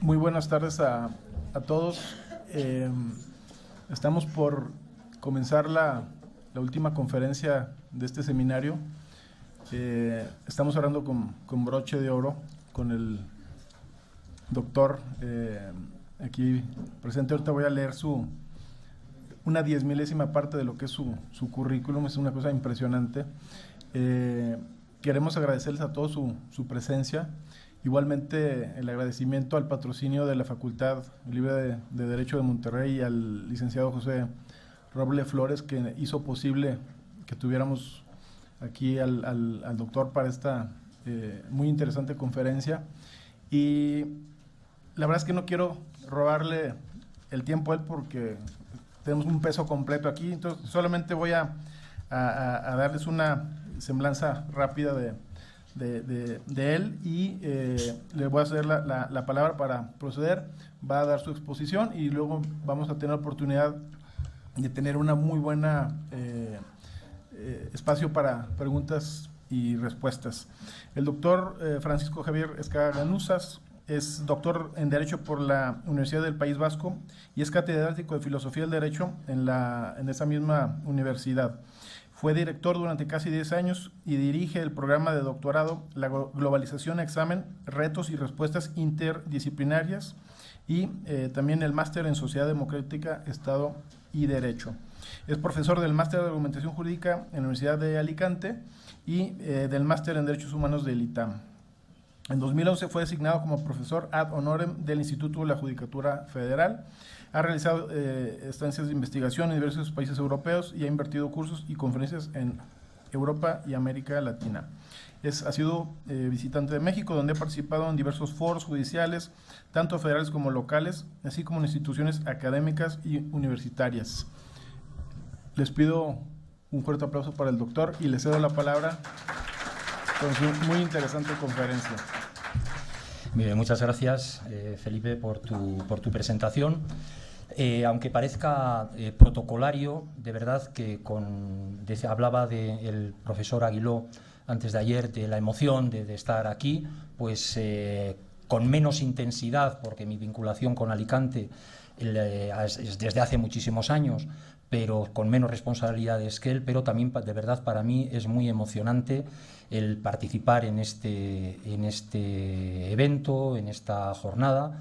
Muy buenas tardes a todos. Estamos por comenzar la última conferencia de este seminario. Estamos hablando con broche de oro con el doctor aquí presente. Ahorita voy a leer una 10,000ª parte de lo que es su currículum. Es una cosa impresionante. Queremos agradecerles a todos su presencia. Igualmente el agradecimiento al patrocinio de la Facultad Libre de Derecho de Monterrey y al licenciado José Roble Flores, que hizo posible que tuviéramos aquí al doctor para esta muy interesante conferencia. Y la verdad es que no quiero robarle el tiempo a él porque tenemos un peso completo aquí, entonces solamente voy a darles una semblanza rápida de él y le voy a ceder la palabra para proceder. Va a dar su exposición y luego vamos a tener la oportunidad de tener una muy buena espacio para preguntas y respuestas. El doctor Francisco Javier Escaganuzas es doctor en Derecho por la Universidad del País Vasco y es catedrático de Filosofía del Derecho en esa misma universidad. Fue director durante casi 10 años y dirige el programa de doctorado La Globalización, Examen, Retos y Respuestas Interdisciplinarias y también el máster en Sociedad Democrática, Estado y Derecho. Es profesor del máster de Argumentación Jurídica en la Universidad de Alicante y del máster en Derechos Humanos del ITAM. En 2011 fue designado como profesor ad honorem del Instituto de la Judicatura Federal. Ha realizado estancias de investigación en diversos países europeos y ha invertido cursos y conferencias en Europa y América Latina. Ha sido visitante de México, donde ha participado en diversos foros judiciales, tanto federales como locales, así como en instituciones académicas y universitarias. Les pido un fuerte aplauso para el doctor y le cedo la palabra con su muy interesante conferencia. Bien, muchas gracias, Felipe, por tu presentación. Aunque parezca protocolario, de verdad que hablaba el profesor Aguiló antes de ayer de la emoción de estar aquí, pues con menos intensidad, porque mi vinculación con Alicante es desde hace muchísimos años, pero con menos responsabilidades que él, pero también de verdad para mí es muy emocionante el participar en este evento, en esta jornada.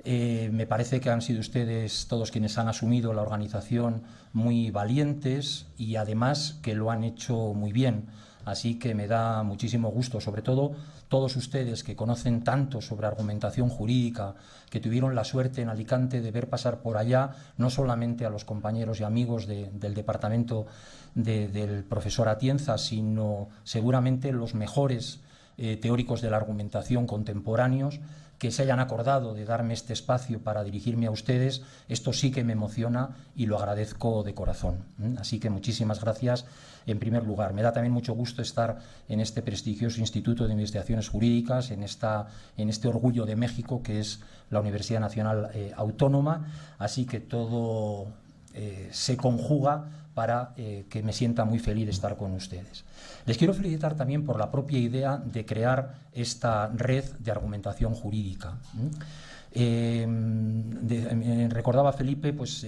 Me parece que han sido ustedes, todos quienes han asumido la organización, muy valientes y además que lo han hecho muy bien. Así que me da muchísimo gusto, sobre todo todos ustedes que conocen tanto sobre argumentación jurídica, que tuvieron la suerte en Alicante de ver pasar por allá no solamente a los compañeros y amigos del departamento del profesor Atienza, sino seguramente los mejores teóricos de la argumentación contemporáneos, que se hayan acordado de darme este espacio para dirigirme a ustedes. Esto sí que me emociona y lo agradezco de corazón. Así que muchísimas gracias en primer lugar. Me da también mucho gusto estar en este prestigioso Instituto de Investigaciones Jurídicas, en este orgullo de México que es la Universidad Nacional Autónoma. Así que todo se conjuga para que me sienta muy feliz de estar con ustedes. Les quiero felicitar también por la propia idea de crear esta red de argumentación jurídica. Recordaba Felipe, pues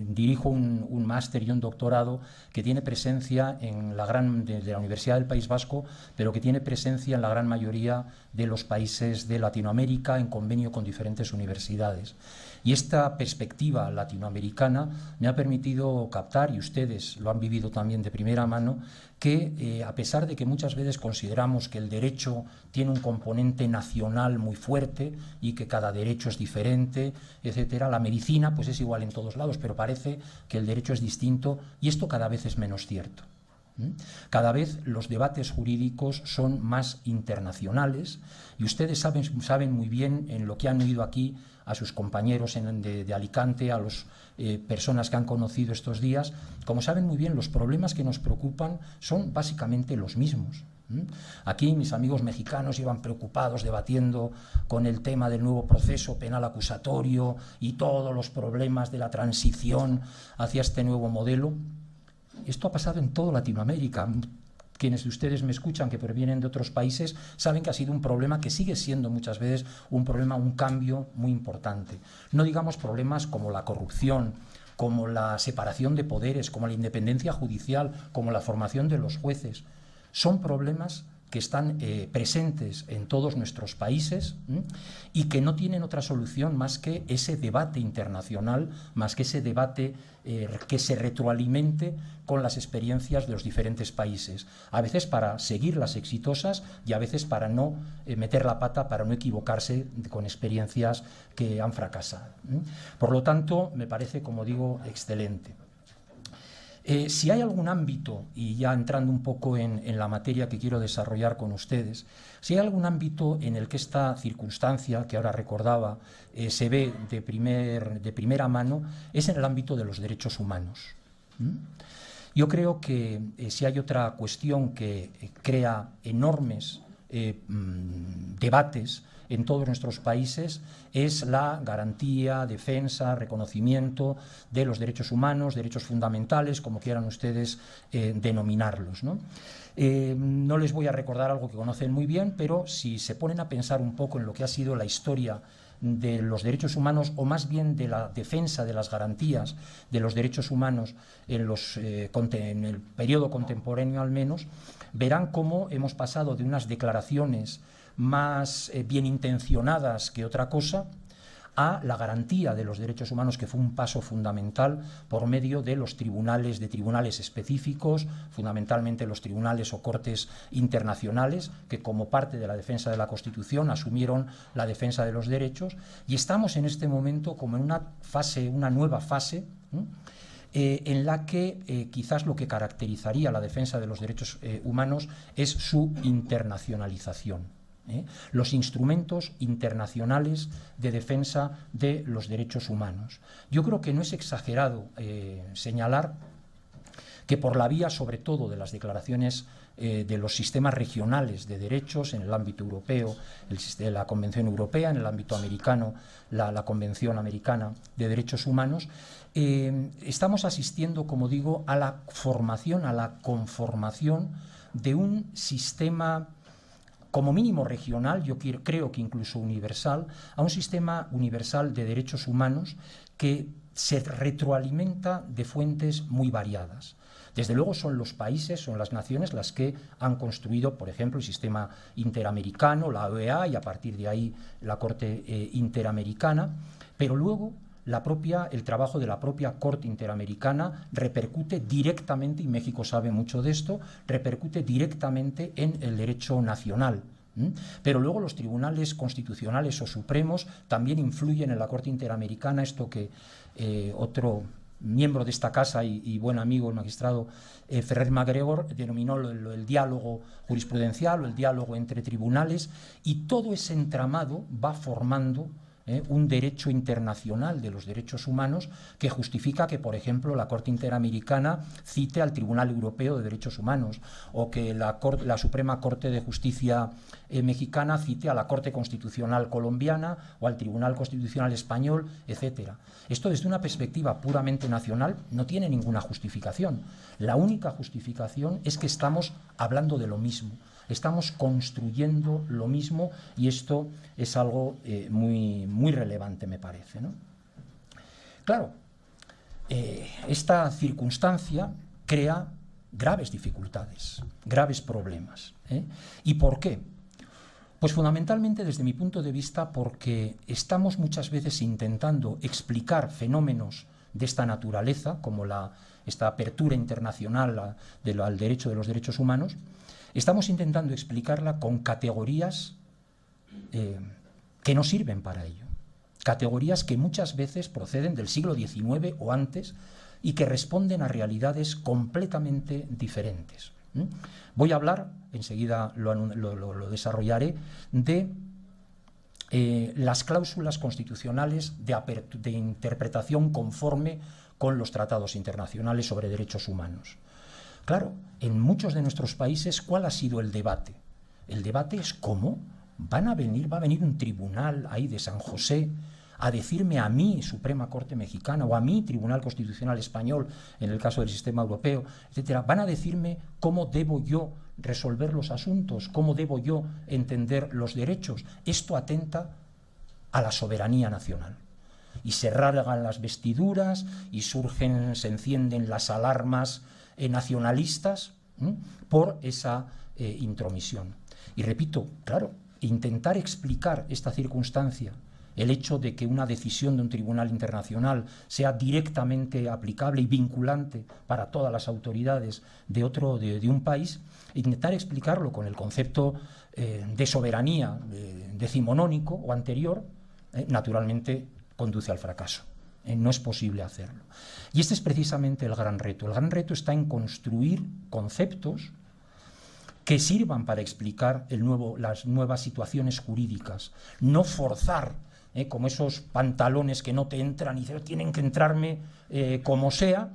dirijo un máster y un doctorado que tiene presencia de la Universidad del País Vasco, pero que tiene presencia en la gran mayoría de los países de Latinoamérica en convenio con diferentes universidades. Y esta perspectiva latinoamericana me ha permitido captar, y ustedes lo han vivido también de primera mano, que a pesar de que muchas veces consideramos que el derecho tiene un componente nacional muy fuerte y que cada derecho es diferente, etcétera, la medicina pues es igual en todos lados, pero parece que el derecho es distinto y esto cada vez es menos cierto. Cada vez los debates jurídicos son más internacionales y ustedes saben muy bien, en lo que han oído aquí a sus compañeros de Alicante, a las personas que han conocido estos días, como saben muy bien, los problemas que nos preocupan son básicamente los mismos. Aquí mis amigos mexicanos iban preocupados debatiendo con el tema del nuevo proceso penal acusatorio y todos los problemas de la transición hacia este nuevo modelo. Esto ha pasado en toda Latinoamérica. quienes de ustedes me escuchan que provienen de otros países saben que ha sido un problema que sigue siendo muchas veces un problema, un cambio muy importante. No digamos problemas como la corrupción, como la separación de poderes, como la independencia judicial, como la formación de los jueces. Son problemas que están presentes en todos nuestros países y que no tienen otra solución más que ese debate internacional, más que ese debate que se retroalimente con las experiencias de los diferentes países, a veces para seguirlas exitosas y a veces para no meter la pata, para no equivocarse con experiencias que han fracasado. Por lo tanto, me parece, como digo, excelente. Si hay algún ámbito, y ya entrando un poco en la materia que quiero desarrollar con ustedes, si hay algún ámbito en el que esta circunstancia, que ahora recordaba, se ve de primera mano, es en el ámbito de los derechos humanos. Yo creo que si hay otra cuestión que crea enormes debates en todos nuestros países, es la garantía, defensa, reconocimiento de los derechos humanos, derechos fundamentales, como quieran ustedes denominarlos, ¿no? No les voy a recordar algo que conocen muy bien, pero si se ponen a pensar un poco en lo que ha sido la historia de los derechos humanos, o más bien de la defensa de las garantías de los derechos humanos en el periodo contemporáneo al menos, verán cómo hemos pasado de unas declaraciones más bien intencionadas que otra cosa, a la garantía de los derechos humanos, que fue un paso fundamental por medio de los tribunales, específicos, fundamentalmente los tribunales o cortes internacionales, que como parte de la defensa de la Constitución asumieron la defensa de los derechos, y estamos en este momento como en una nueva fase, en la que quizás lo que caracterizaría la defensa de los derechos humanos es su internacionalización. Los instrumentos internacionales de defensa de los derechos humanos. Yo creo que no es exagerado señalar que por la vía, sobre todo, de las declaraciones de los sistemas regionales de derechos en el ámbito europeo, la Convención Europea, en el ámbito americano, la Convención Americana de Derechos Humanos, estamos asistiendo, como digo, a la formación, a la conformación de un sistema como mínimo regional, yo creo que incluso universal, a un sistema universal de derechos humanos que se retroalimenta de fuentes muy variadas. Desde luego son los países, son las naciones las que han construido, por ejemplo, el sistema interamericano, la OEA, y a partir de ahí la Corte Interamericana, pero luego el trabajo de la propia Corte Interamericana repercute directamente, y México sabe mucho de esto, repercute directamente en el derecho nacional. Pero luego los tribunales constitucionales o supremos también influyen en la Corte Interamericana, esto que otro miembro de esta casa y buen amigo, el magistrado Ferrer MacGregor, denominó el diálogo jurisprudencial o el diálogo entre tribunales, y todo ese entramado va formando un derecho internacional de los derechos humanos que justifica que, por ejemplo, la Corte Interamericana cite al Tribunal Europeo de Derechos Humanos, o que la Suprema Corte de Justicia mexicana cite a la Corte Constitucional colombiana o al Tribunal Constitucional español, etcétera. Esto, desde una perspectiva puramente nacional, no tiene ninguna justificación. La única justificación es que estamos hablando de lo mismo. Estamos construyendo lo mismo, y esto es algo muy relevante, me parece, ¿no? Claro, esta circunstancia crea graves dificultades, graves problemas. ¿Y por qué? Pues fundamentalmente, desde mi punto de vista, porque estamos muchas veces intentando explicar fenómenos de esta naturaleza, como esta apertura internacional al derecho de los derechos humanos. Estamos intentando explicarla con categorías que no sirven para ello. Categorías que muchas veces proceden del siglo XIX o antes y que responden a realidades completamente diferentes. Voy a hablar, enseguida lo desarrollaré, de las cláusulas constitucionales de interpretación conforme con los tratados internacionales sobre derechos humanos. Claro, en muchos de nuestros países, ¿cuál ha sido el debate? El debate es cómo va a venir un tribunal ahí de San José a decirme a mí, Suprema Corte Mexicana, o a mí, Tribunal Constitucional Español, en el caso del sistema europeo, etcétera, van a decirme cómo debo yo resolver los asuntos, cómo debo yo entender los derechos. Esto atenta a la soberanía nacional. Y se rasgan las vestiduras y se encienden las alarmas nacionalistas por esa intromisión. Y repito, claro, intentar explicar esta circunstancia, el hecho de que una decisión de un tribunal internacional sea directamente aplicable y vinculante para todas las autoridades de un país, intentar explicarlo con el concepto de soberanía decimonónico o anterior, naturalmente conduce al fracaso. No es posible hacerlo. Y este es precisamente el gran reto. El gran reto está en construir conceptos que sirvan para explicar las nuevas situaciones jurídicas, no forzar, como esos pantalones que no te entran y tienen que entrarme como sea,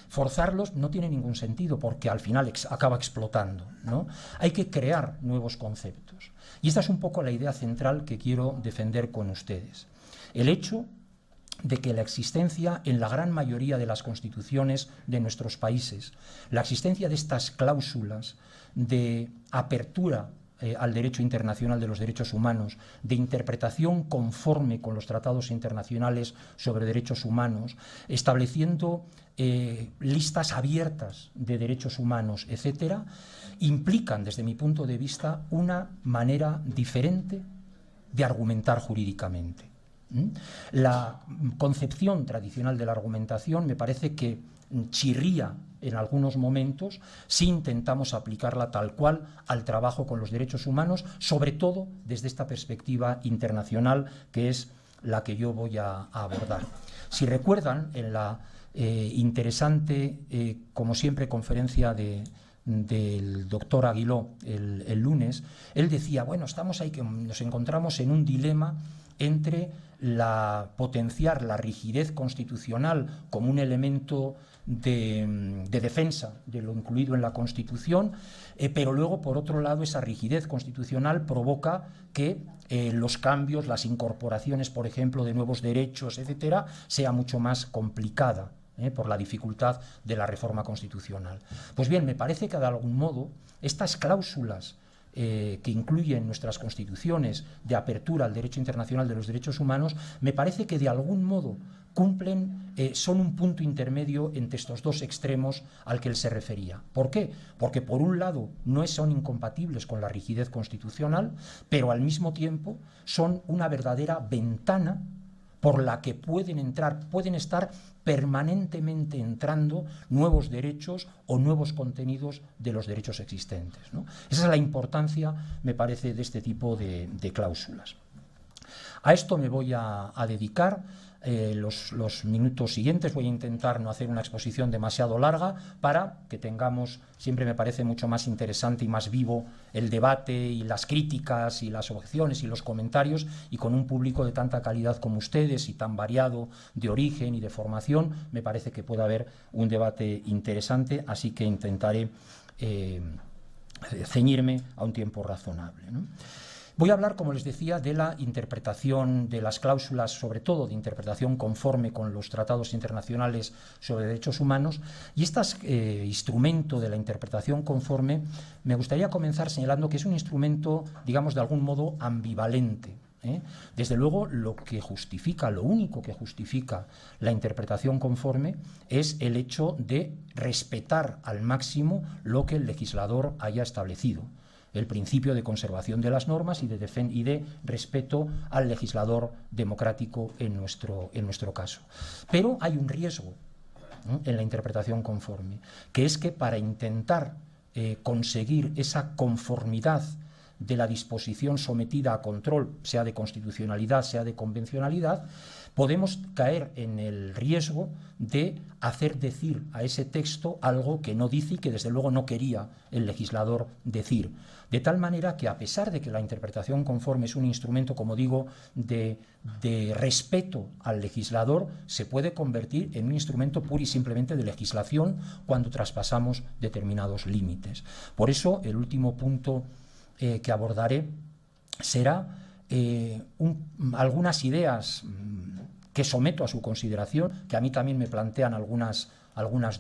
forzarlos no tiene ningún sentido porque al final acaba explotando, ¿no? Hay que crear nuevos conceptos. Y esta es un poco la idea central que quiero defender con ustedes. El hecho de que la existencia en la gran mayoría de las constituciones de nuestros países, la existencia de estas cláusulas de apertura al derecho internacional de los derechos humanos, de interpretación conforme con los tratados internacionales sobre derechos humanos, estableciendo listas abiertas de derechos humanos, etcétera, implican, desde mi punto de vista, una manera diferente de argumentar jurídicamente. La concepción tradicional de la argumentación me parece que chirría en algunos momentos si intentamos aplicarla tal cual al trabajo con los derechos humanos, sobre todo desde esta perspectiva internacional que es la que yo voy a abordar. Si recuerdan, en la interesante, como siempre, conferencia del doctor Aguiló el lunes, él decía, bueno, estamos ahí que nos encontramos en un dilema entre potenciar la rigidez constitucional como un elemento de defensa de lo incluido en la Constitución, pero luego, por otro lado, esa rigidez constitucional provoca que los cambios, las incorporaciones, por ejemplo, de nuevos derechos, etcétera, sea mucho más complicada por la dificultad de la reforma constitucional. Pues bien, me parece que de algún modo estas cláusulas que incluyen nuestras constituciones de apertura al derecho internacional de los derechos humanos, me parece que de algún modo son un punto intermedio entre estos dos extremos al que él se refería. ¿Por qué? Porque por un lado no son incompatibles con la rigidez constitucional, pero al mismo tiempo son una verdadera ventana por la que pueden estar permanentemente entrando nuevos derechos o nuevos contenidos de los derechos existentes, ¿no? Esa es la importancia, me parece, de este tipo de cláusulas. A esto me voy a dedicar los minutos siguientes. Voy a intentar no hacer una exposición demasiado larga para que tengamos, siempre me parece mucho más interesante y más vivo el debate y las críticas y las objeciones y los comentarios, y con un público de tanta calidad como ustedes y tan variado de origen y de formación, me parece que puede haber un debate interesante, así que intentaré ceñirme a un tiempo razonable, ¿no? Voy a hablar, como les decía, de la interpretación de las cláusulas, sobre todo de interpretación conforme con los tratados internacionales sobre derechos humanos, y este instrumento de la interpretación conforme me gustaría comenzar señalando que es un instrumento, digamos, de algún modo ambivalente. Desde luego, lo único que justifica la interpretación conforme es el hecho de respetar al máximo lo que el legislador haya establecido. El principio de conservación de las normas y de respeto al legislador democrático en nuestro caso. Pero hay un riesgo, ¿no?, en la interpretación conforme, que es que para intentar conseguir esa conformidad de la disposición sometida a control, sea de constitucionalidad, sea de convencionalidad, podemos caer en el riesgo de hacer decir a ese texto algo que no dice y que desde luego no quería el legislador decir. De tal manera que, a pesar de que la interpretación conforme es un instrumento, como digo, de respeto al legislador, se puede convertir en un instrumento pura y simplemente de legislación cuando traspasamos determinados límites. Por eso, el último punto que abordaré será algunas ideas que someto a su consideración, que a mí también me plantean algunas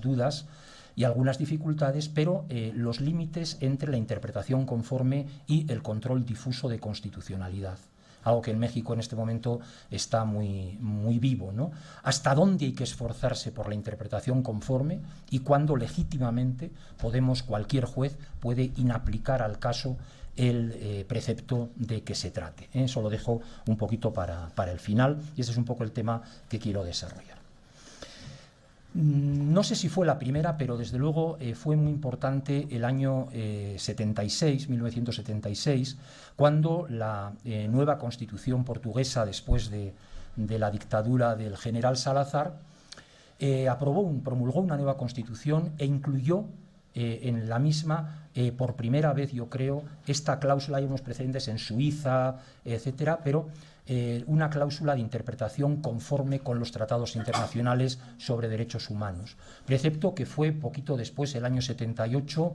dudas y algunas dificultades, pero los límites entre la interpretación conforme y el control difuso de constitucionalidad. Algo que en México en este momento está muy vivo, ¿no? Hasta dónde hay que esforzarse por la interpretación conforme y cuándo legítimamente cualquier juez puede inaplicar al caso el precepto de que se trate. Eso lo dejo un poquito para el final y ese es un poco el tema que quiero desarrollar. No sé si fue la primera, pero desde luego fue muy importante el año 1976, cuando la nueva Constitución portuguesa, después de la dictadura del general Salazar, promulgó una nueva Constitución e incluyó en la misma, por primera vez, yo creo, esta cláusula. Hay unos precedentes en Suiza, etcétera, pero una cláusula de interpretación conforme con los tratados internacionales sobre derechos humanos. Precepto que fue poquito después, el año 78,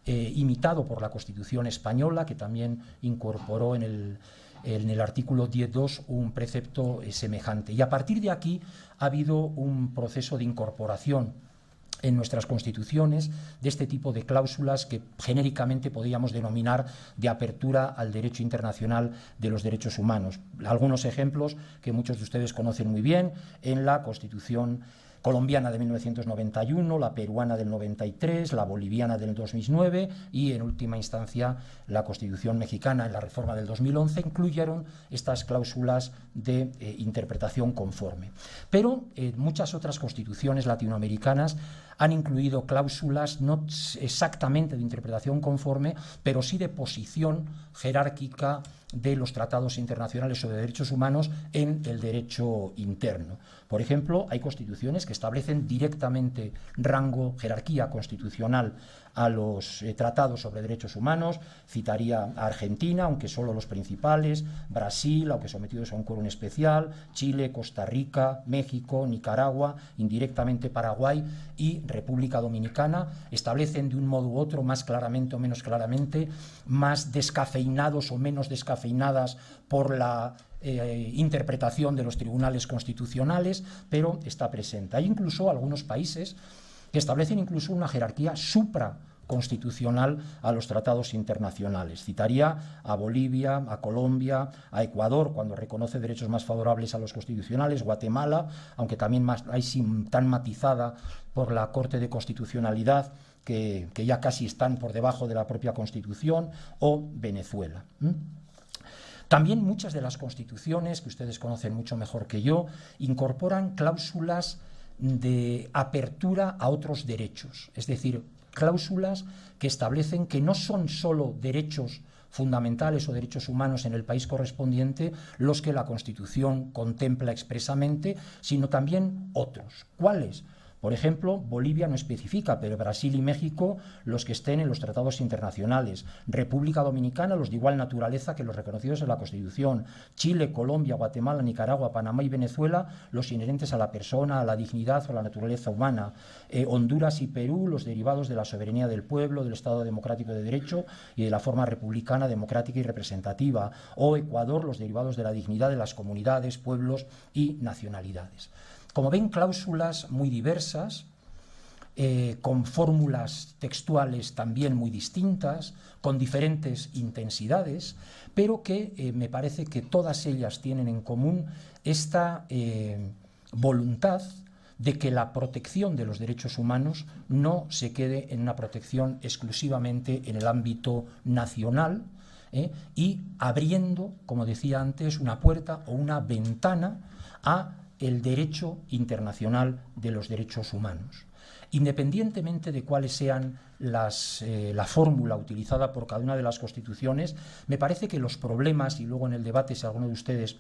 imitado por la Constitución española, que también incorporó en el artículo 10.2 un precepto semejante. Y a partir de aquí ha habido un proceso de incorporación en nuestras constituciones de este tipo de cláusulas que genéricamente podríamos denominar de apertura al derecho internacional de los derechos humanos. Algunos ejemplos que muchos de ustedes conocen muy bien: en la Constitución colombiana de 1991, la peruana del 93, la boliviana del 2009 y, en última instancia, la Constitución mexicana en la reforma del 2011 incluyeron estas cláusulas de interpretación conforme. Pero muchas otras constituciones latinoamericanas han incluido cláusulas no exactamente de interpretación conforme, pero sí de posición jerárquica de los tratados internacionales sobre derechos humanos en el derecho interno. Por ejemplo, hay constituciones que establecen directamente rango, jerarquía constitucional a los tratados sobre derechos humanos. Citaría a Argentina, aunque solo los principales, Brasil, aunque sometidos a un quórum especial, Chile, Costa Rica, México, Nicaragua, indirectamente Paraguay y República Dominicana. Establecen de un modo u otro, más claramente o menos claramente, más descafeinados o menos descafeinadas por la interpretación de los tribunales constitucionales, pero está presente. Hay incluso algunos países que establecen incluso una jerarquía supraconstitucional a los tratados internacionales. Citaría a Bolivia, a Colombia, a Ecuador, cuando reconoce derechos más favorables a los constitucionales, Guatemala, aunque también tan matizada por la Corte de Constitucionalidad, que ya casi están por debajo de la propia Constitución, o Venezuela. También muchas de las constituciones, que ustedes conocen mucho mejor que yo, incorporan cláusulas de apertura a otros derechos, es decir, cláusulas que establecen que no son solo derechos fundamentales o derechos humanos en el país correspondiente los que la Constitución contempla expresamente, sino también otros. ¿Cuáles? Por ejemplo, Bolivia no especifica, pero Brasil y México los que estén en los tratados internacionales. República Dominicana los de igual naturaleza que los reconocidos en la Constitución. Chile, Colombia, Guatemala, Nicaragua, Panamá y Venezuela los inherentes a la persona, a la dignidad o a la naturaleza humana. Honduras y Perú los derivados de la soberanía del pueblo, del Estado democrático de derecho y de la forma republicana, democrática y representativa. O Ecuador los derivados de la dignidad de las comunidades, pueblos y nacionalidades. Como ven, cláusulas muy diversas, con fórmulas textuales también muy distintas, con diferentes intensidades, pero que me parece que todas ellas tienen en común esta voluntad de que la protección de los derechos humanos no se quede en una protección exclusivamente en el ámbito nacional, y abriendo, como decía antes, una puerta o una ventana a el derecho internacional de los derechos humanos. Independientemente de cuáles sean la fórmula utilizada por cada una de las constituciones, me parece que los problemas, y luego en el debate, si alguno de ustedes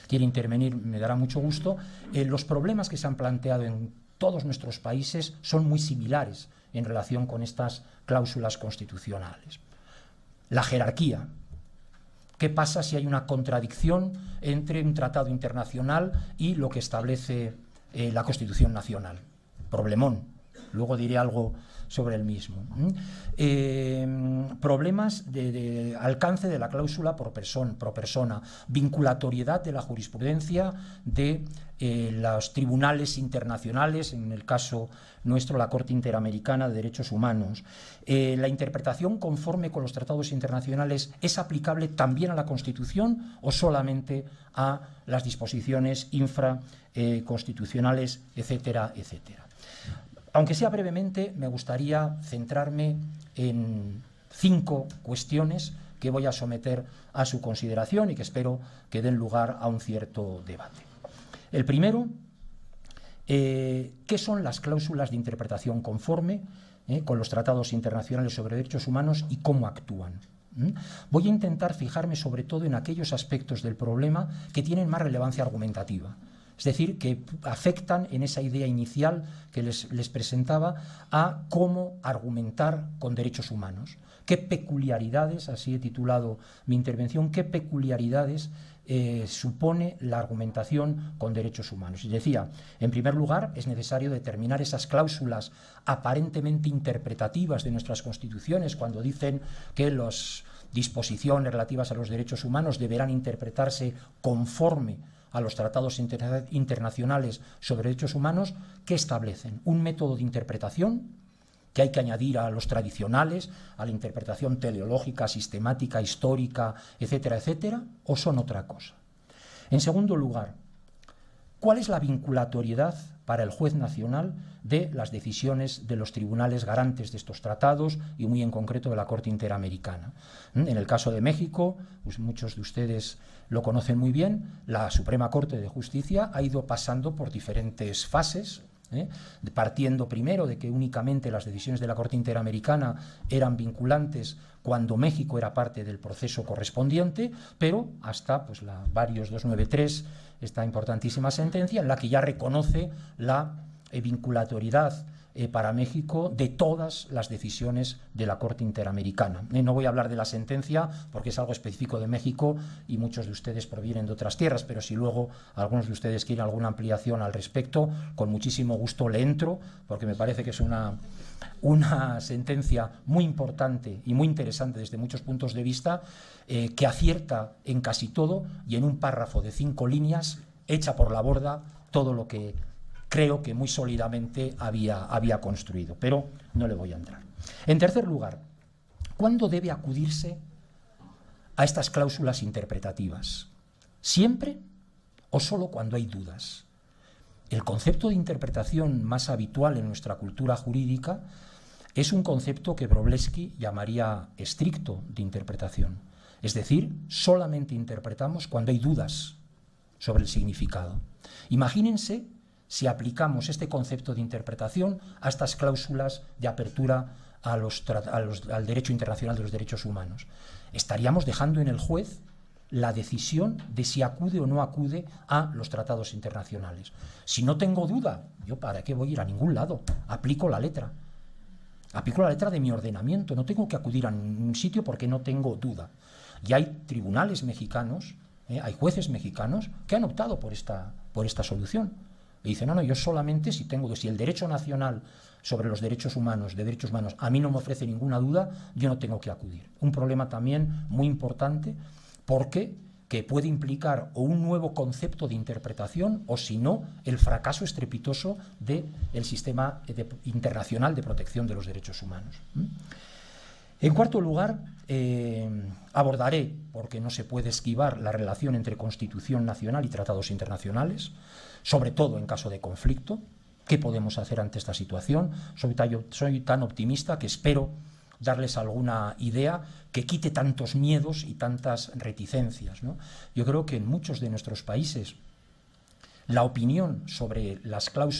quiere intervenir, me dará mucho gusto, los problemas que se han planteado en todos nuestros países son muy similares en relación con estas cláusulas constitucionales. La jerarquía. ¿Qué pasa si hay una contradicción entre un tratado internacional y lo que establece la Constitución nacional? Problemón. luego diré algo sobre el mismo. Problemas de alcance de la cláusula pro persona, vinculatoriedad de la jurisprudencia de los tribunales internacionales, en el caso nuestro la Corte Interamericana de Derechos Humanos. ¿La interpretación conforme con los tratados internacionales es aplicable también a la Constitución o solamente a las disposiciones infraconstitucionales, etcétera, etcétera? Aunque sea brevemente, me gustaría centrarme en 5 cuestiones que voy a someter a su consideración y que espero que den lugar a un cierto debate. El primero, ¿qué son las cláusulas de interpretación conforme con los tratados internacionales sobre derechos humanos y cómo actúan? Voy a intentar fijarme sobre todo en aquellos aspectos del problema que tienen más relevancia argumentativa. Es decir, que afectan en esa idea inicial que les presentaba a cómo argumentar con derechos humanos. ¿Qué peculiaridades, así he titulado mi intervención, qué peculiaridades supone la argumentación con derechos humanos? Y decía, en primer lugar, es necesario determinar esas cláusulas aparentemente interpretativas de nuestras constituciones cuando dicen que las disposiciones relativas a los derechos humanos deberán interpretarse conforme a los tratados internacionales sobre derechos humanos, que establecen un método de interpretación que hay que añadir a los tradicionales, a la interpretación teleológica, sistemática, histórica, etcétera, etcétera, o son otra cosa. En segundo lugar, ¿cuál es la vinculatoriedad para el juez nacional de las decisiones de los tribunales garantes de estos tratados y muy en concreto de la Corte Interamericana? En el caso de México, pues muchos de ustedes lo conocen muy bien, la Suprema Corte de Justicia ha ido pasando por diferentes fases, partiendo primero de que únicamente las decisiones de la Corte Interamericana eran vinculantes cuando México era parte del proceso correspondiente, pero hasta pues, la Varios 293, esta importantísima sentencia en la que ya reconoce la vinculatoriedad para México de todas las decisiones de la Corte Interamericana. No voy a hablar de la sentencia porque es algo específico de México y muchos de ustedes provienen de otras tierras, pero si luego algunos de ustedes quieren alguna ampliación al respecto, con muchísimo gusto le entro, porque me parece que es una sentencia muy importante y muy interesante desde muchos puntos de vista, que acierta en casi todo y en un párrafo de 5 líneas echa por la borda todo lo que creo que muy sólidamente había construido, pero no le voy a entrar. En tercer lugar, ¿cuándo debe acudirse a estas cláusulas interpretativas? ¿Siempre o solo cuando hay dudas? El concepto de interpretación más habitual en nuestra cultura jurídica es un concepto que Wroblewski llamaría estricto de interpretación. Es decir, solamente interpretamos cuando hay dudas sobre el significado. Imagínense si aplicamos este concepto de interpretación a estas cláusulas de apertura al derecho internacional de los derechos humanos. Estaríamos dejando en el juez la decisión de si acude o no acude a los tratados internacionales. Si no tengo duda, ¿yo para qué voy a ir a ningún lado? Aplico la letra. Aplico la letra de mi ordenamiento. No tengo que acudir a ningún sitio porque no tengo duda. Y hay tribunales mexicanos, hay jueces mexicanos que han optado por esta solución. Y dicen, no, yo solamente si el derecho nacional sobre los derechos humanos, a mí no me ofrece ninguna duda, yo no tengo que acudir. Un problema también muy importante porque que puede implicar o un nuevo concepto de interpretación o, si no, el fracaso estrepitoso del sistema internacional de protección de los derechos humanos. En cuarto lugar, abordaré, porque no se puede esquivar, la relación entre Constitución nacional y tratados internacionales, sobre todo en caso de conflicto. ¿Qué podemos hacer ante esta situación? Soy tan optimista que espero darles alguna idea que quite tantos miedos y tantas reticencias, ¿no? Yo creo que en muchos de nuestros países la opinión sobre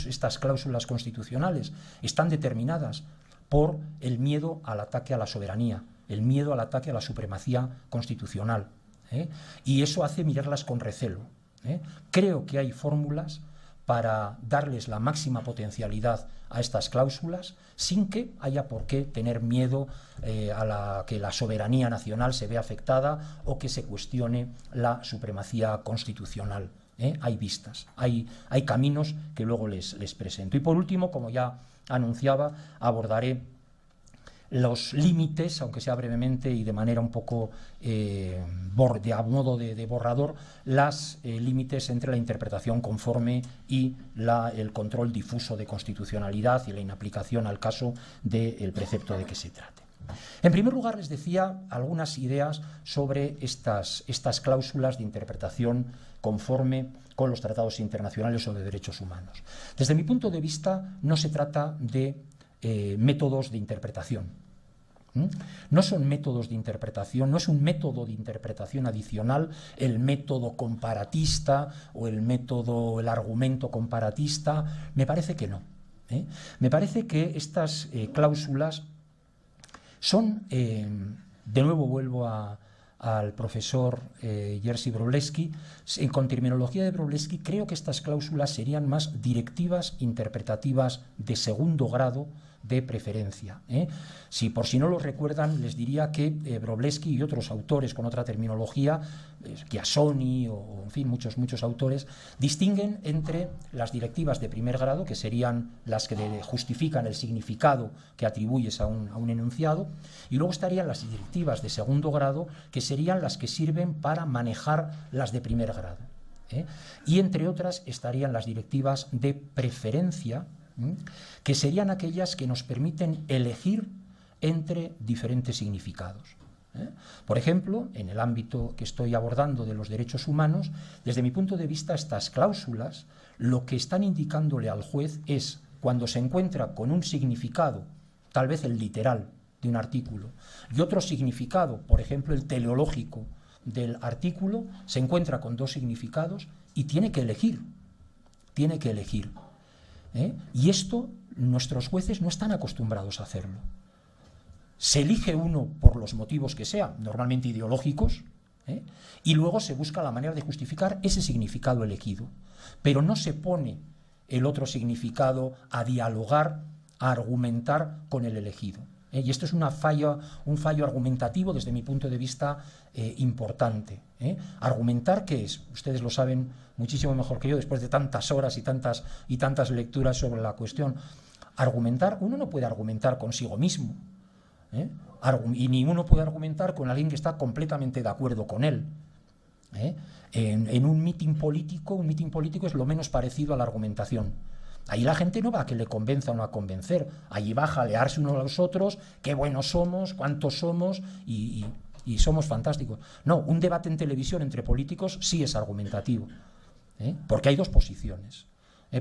estas cláusulas constitucionales están determinadas por el miedo al ataque a la soberanía, el miedo al ataque a la supremacía constitucional, y eso hace mirarlas con recelo. Creo que hay fórmulas para darles la máxima potencialidad a estas cláusulas sin que haya por qué tener miedo a que la soberanía nacional se vea afectada o que se cuestione la supremacía constitucional. Hay vistas, hay caminos que luego les presento. Y por último, como ya anunciaba, abordaré los límites, aunque sea brevemente y de manera un poco a modo de borrador, los límites entre la interpretación conforme y el control difuso de constitucionalidad y la inaplicación al caso del precepto de que se trate. En primer lugar, les decía algunas ideas sobre estas cláusulas de interpretación conforme con los tratados internacionales sobre derechos humanos. Desde mi punto de vista, no se trata de métodos de interpretación. No son métodos de interpretación, no es un método de interpretación adicional el método comparatista o el argumento comparatista. Me parece que no. Me parece que estas cláusulas son, de nuevo vuelvo al profesor Jerzy Wróblewski, con terminología de Wróblewski, creo que estas cláusulas serían más directivas interpretativas de segundo grado de preferencia. Por si no lo recuerdan, les diría que Wróblewski y otros autores con otra terminología, Chiasoni o en fin, muchos autores, distinguen entre las directivas de primer grado, que serían las que justifican el significado que atribuyes a un enunciado, y luego estarían las directivas de segundo grado, que serían las que sirven para manejar las de primer grado. Y entre otras estarían las directivas de preferencia, que serían aquellas que nos permiten elegir entre diferentes significados. Por ejemplo, en el ámbito que estoy abordando de los derechos humanos, desde mi punto de vista, estas cláusulas lo que están indicándole al juez es, cuando se encuentra con un significado, tal vez el literal de un artículo, y otro significado, por ejemplo, el teleológico del artículo, se encuentra con dos significados y tiene que elegir. Y esto nuestros jueces no están acostumbrados a hacerlo. Se elige uno por los motivos que sean, normalmente ideológicos, y luego se busca la manera de justificar ese significado elegido. Pero no se pone el otro significado a dialogar, a argumentar con el elegido. Y esto es un fallo argumentativo desde mi punto de vista importante. Argumentar, ¿qué es? Ustedes lo saben muchísimo mejor que yo después de tantas horas y tantas lecturas sobre la cuestión. Argumentar, uno no puede argumentar consigo mismo, y ni uno puede argumentar con alguien que está completamente de acuerdo con él. En un mitin político es lo menos parecido a la argumentación. Ahí la gente no va a que le convenza o no a convencer, allí va a jalearse unos a los otros, qué buenos somos, cuántos somos y somos fantásticos. No, un debate en televisión entre políticos sí es argumentativo, porque hay dos posiciones.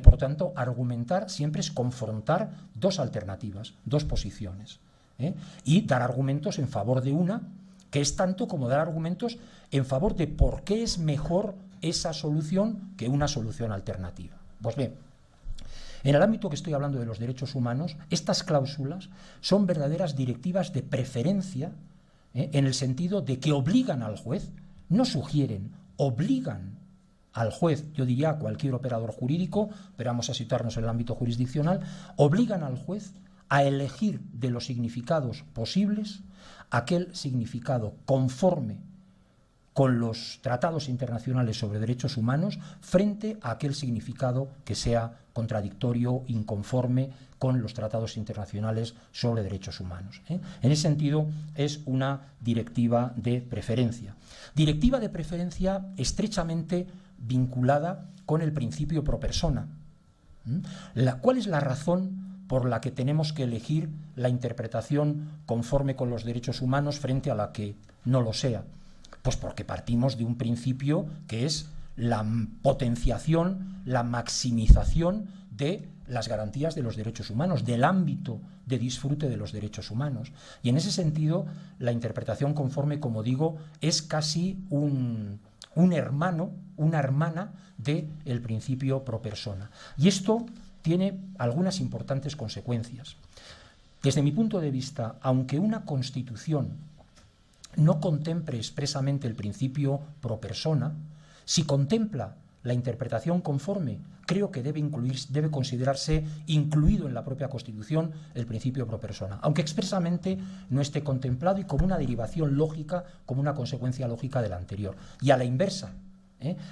Por lo tanto, argumentar siempre es confrontar dos alternativas, dos posiciones, y dar argumentos en favor de una, que es tanto como dar argumentos en favor de por qué es mejor esa solución que una solución alternativa. Pues bien, en el ámbito que estoy hablando de los derechos humanos, estas cláusulas son verdaderas directivas de preferencia, en el sentido de que obligan al juez, no sugieren, obligan al juez, yo diría a cualquier operador jurídico, pero vamos a situarnos en el ámbito jurisdiccional, obligan al juez a elegir de los significados posibles aquel significado conforme con los tratados internacionales sobre derechos humanos frente a aquel significado que sea contradictorio, inconforme con los tratados internacionales sobre derechos humanos. En ese sentido, es una directiva de preferencia. Directiva de preferencia estrechamente vinculada con el principio pro persona. ¿Cuál es la razón por la que tenemos que elegir la interpretación conforme con los derechos humanos frente a la que no lo sea? Pues porque partimos de un principio que es la potenciación, la maximización de las garantías de los derechos humanos, del ámbito de disfrute de los derechos humanos. Y en ese sentido, la interpretación conforme, como digo, es casi un hermano, una hermana del principio pro persona. Y esto tiene algunas importantes consecuencias. Desde mi punto de vista, aunque una Constitución no contemple expresamente el principio pro persona, si contempla la interpretación conforme, creo que debe considerarse incluido en la propia Constitución el principio pro persona, aunque expresamente no esté contemplado y como una derivación lógica, como una consecuencia lógica de la anterior. Y a la inversa,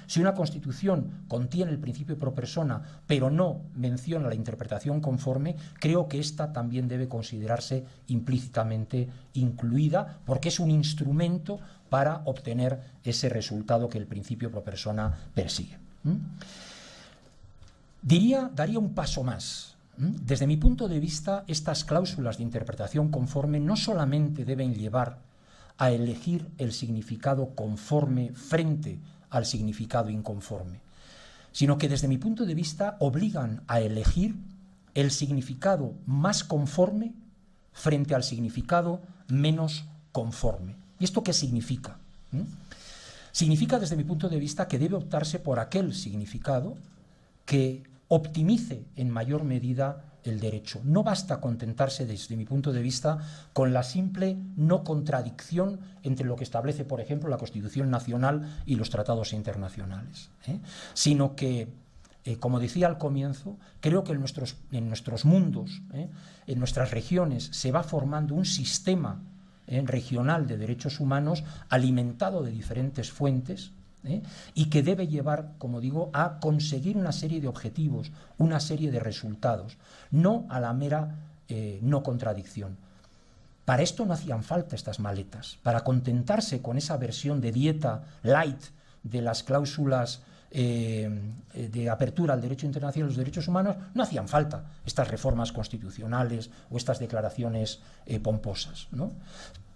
Si una Constitución contiene el principio pro persona, pero no menciona la interpretación conforme, creo que esta también debe considerarse implícitamente incluida, porque es un instrumento para obtener ese resultado que el principio pro persona persigue. Daría un paso más. Desde mi punto de vista, estas cláusulas de interpretación conforme no solamente deben llevar a elegir el significado conforme frente al significado inconforme, sino que desde mi punto de vista obligan a elegir el significado más conforme frente al significado menos conforme. ¿Y esto qué significa? Significa, desde mi punto de vista, que debe optarse por aquel significado que optimice en mayor medida el derecho. No basta contentarse, desde mi punto de vista, con la simple no contradicción entre lo que establece, por ejemplo, la Constitución Nacional y los tratados internacionales, sino que, como decía al comienzo, creo que en nuestros mundos, en nuestras regiones, se va formando un sistema regional de derechos humanos alimentado de diferentes fuentes, y que debe llevar, como digo, a conseguir una serie de objetivos, una serie de resultados, no a la mera no contradicción. Para esto no hacían falta estas maletas, para contentarse con esa versión de dieta light de las cláusulas de apertura al derecho internacional y los derechos humanos, no hacían falta estas reformas constitucionales o estas declaraciones pomposas, ¿no?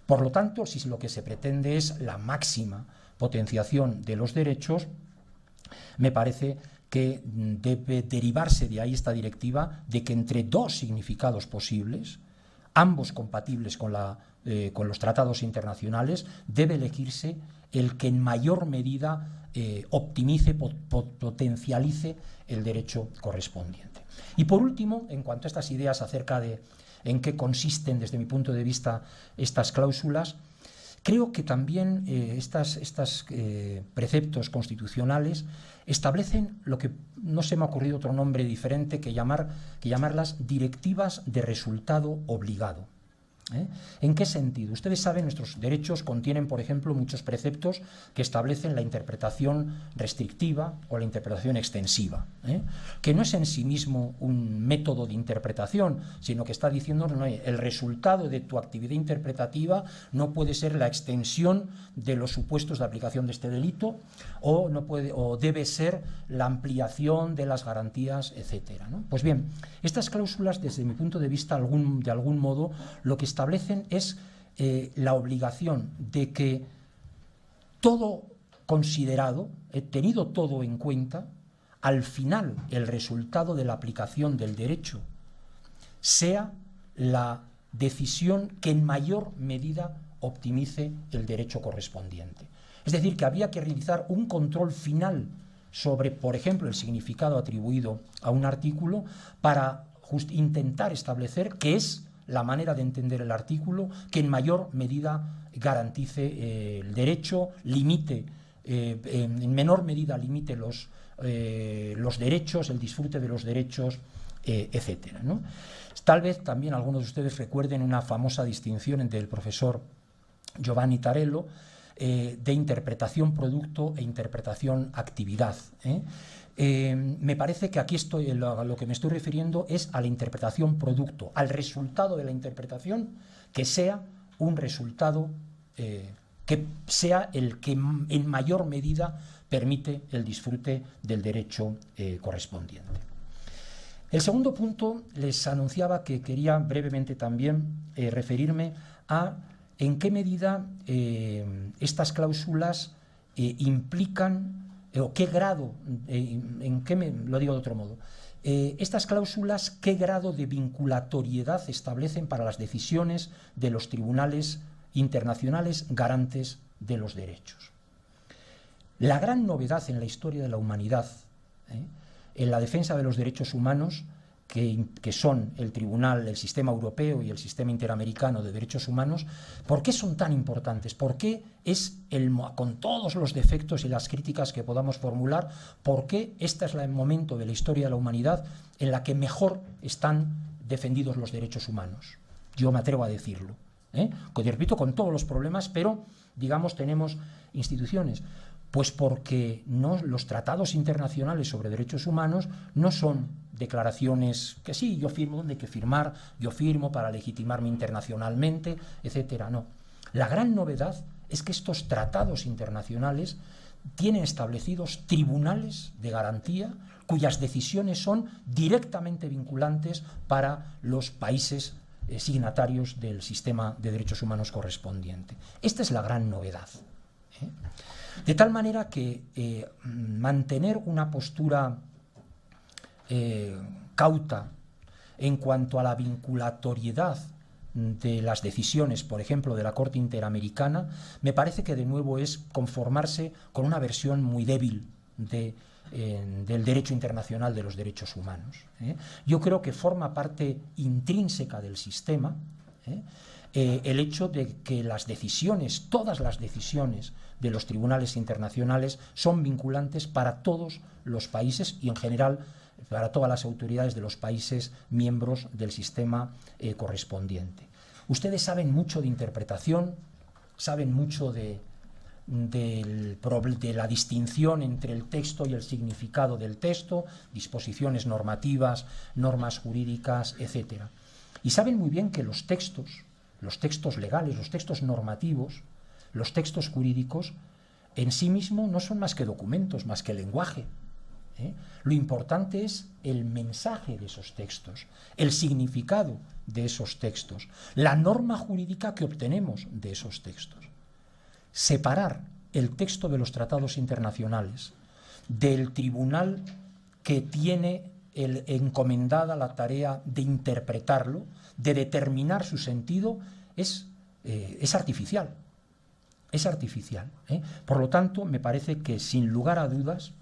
Por lo tanto, si lo que se pretende es la máxima potenciación de los derechos, me parece que debe derivarse de ahí esta directiva de que entre dos significados posibles, ambos compatibles con los tratados internacionales, debe elegirse el que en mayor medida optimice, potencialice el derecho correspondiente. Y por último, en cuanto a estas ideas acerca de en qué consisten, desde mi punto de vista, estas cláusulas, creo que también estos preceptos constitucionales establecen lo que no se me ha ocurrido otro nombre diferente que llamarlas directivas de resultado obligado. ¿En qué sentido? Ustedes saben, nuestros derechos contienen, por ejemplo, muchos preceptos que establecen la interpretación restrictiva o la interpretación extensiva, que no es en sí mismo un método de interpretación, sino que está diciendo no, el resultado de tu actividad interpretativa no puede ser la extensión de los supuestos de aplicación de este delito o debe ser la ampliación de las garantías, etcétera, ¿no? Pues bien, estas cláusulas, desde mi punto de vista, de algún modo, lo que establecen es la obligación de que todo considerado, tenido todo en cuenta, al final el resultado de la aplicación del derecho sea la decisión que en mayor medida optimice el derecho correspondiente. Es decir, que había que realizar un control final sobre, por ejemplo, el significado atribuido a un artículo para intentar establecer qué es la manera de entender el artículo que en mayor medida garantice el derecho, limite, en menor medida limite los derechos, el disfrute de los derechos, etcétera, ¿no? Tal vez también algunos de ustedes recuerden una famosa distinción entre el profesor Giovanni Tarello de interpretación producto e interpretación actividad, me parece que aquí a lo que me estoy refiriendo es a la interpretación producto, al resultado de la interpretación que sea un resultado que sea el que en mayor medida permite el disfrute del derecho correspondiente. El segundo punto, les anunciaba que quería brevemente también referirme a en qué medida estas cláusulas implican o qué grado, lo digo de otro modo, estas cláusulas, qué grado de vinculatoriedad establecen para las decisiones de los tribunales internacionales garantes de los derechos. La gran novedad en la historia de la humanidad, en la defensa de los derechos humanos, que son el Tribunal, el Sistema Europeo y el Sistema Interamericano de Derechos Humanos, ¿por qué son tan importantes? ¿Por qué es, con todos los defectos y las críticas que podamos formular, por qué este es el momento de la historia de la humanidad en la que mejor están defendidos los derechos humanos? Yo me atrevo a decirlo, que repito, con todos los problemas, pero, digamos, tenemos instituciones. Pues porque los tratados internacionales sobre derechos humanos no son declaraciones que sí, yo firmo donde hay que firmar, yo firmo para legitimarme internacionalmente, etcétera. No. La gran novedad es que estos tratados internacionales tienen establecidos tribunales de garantía cuyas decisiones son directamente vinculantes para los países signatarios del sistema de derechos humanos correspondiente. Esta es la gran novedad. De tal manera que mantener una postura cauta en cuanto a la vinculatoriedad de las decisiones, por ejemplo, de la Corte Interamericana, me parece que de nuevo es conformarse con una versión muy débil del derecho internacional de los derechos humanos. Yo creo que forma parte intrínseca del sistema el hecho de que las decisiones, todas las decisiones de los tribunales internacionales son vinculantes para todos los países y en general para todas las autoridades de los países miembros del sistema correspondiente. Ustedes saben mucho de interpretación, saben mucho de la distinción entre el texto y el significado del texto, disposiciones normativas, normas jurídicas, etc. Y saben muy bien que los textos legales, los textos normativos, los textos jurídicos, en sí mismos no son más que documentos, más que lenguaje. Lo importante es el mensaje de esos textos, el significado de esos textos, la norma jurídica que obtenemos de esos textos. Separar el texto de los tratados internacionales del tribunal que tiene encomendada la tarea de interpretarlo, de determinar su sentido, es artificial. Es artificial. Por lo tanto, me parece que sin lugar a dudas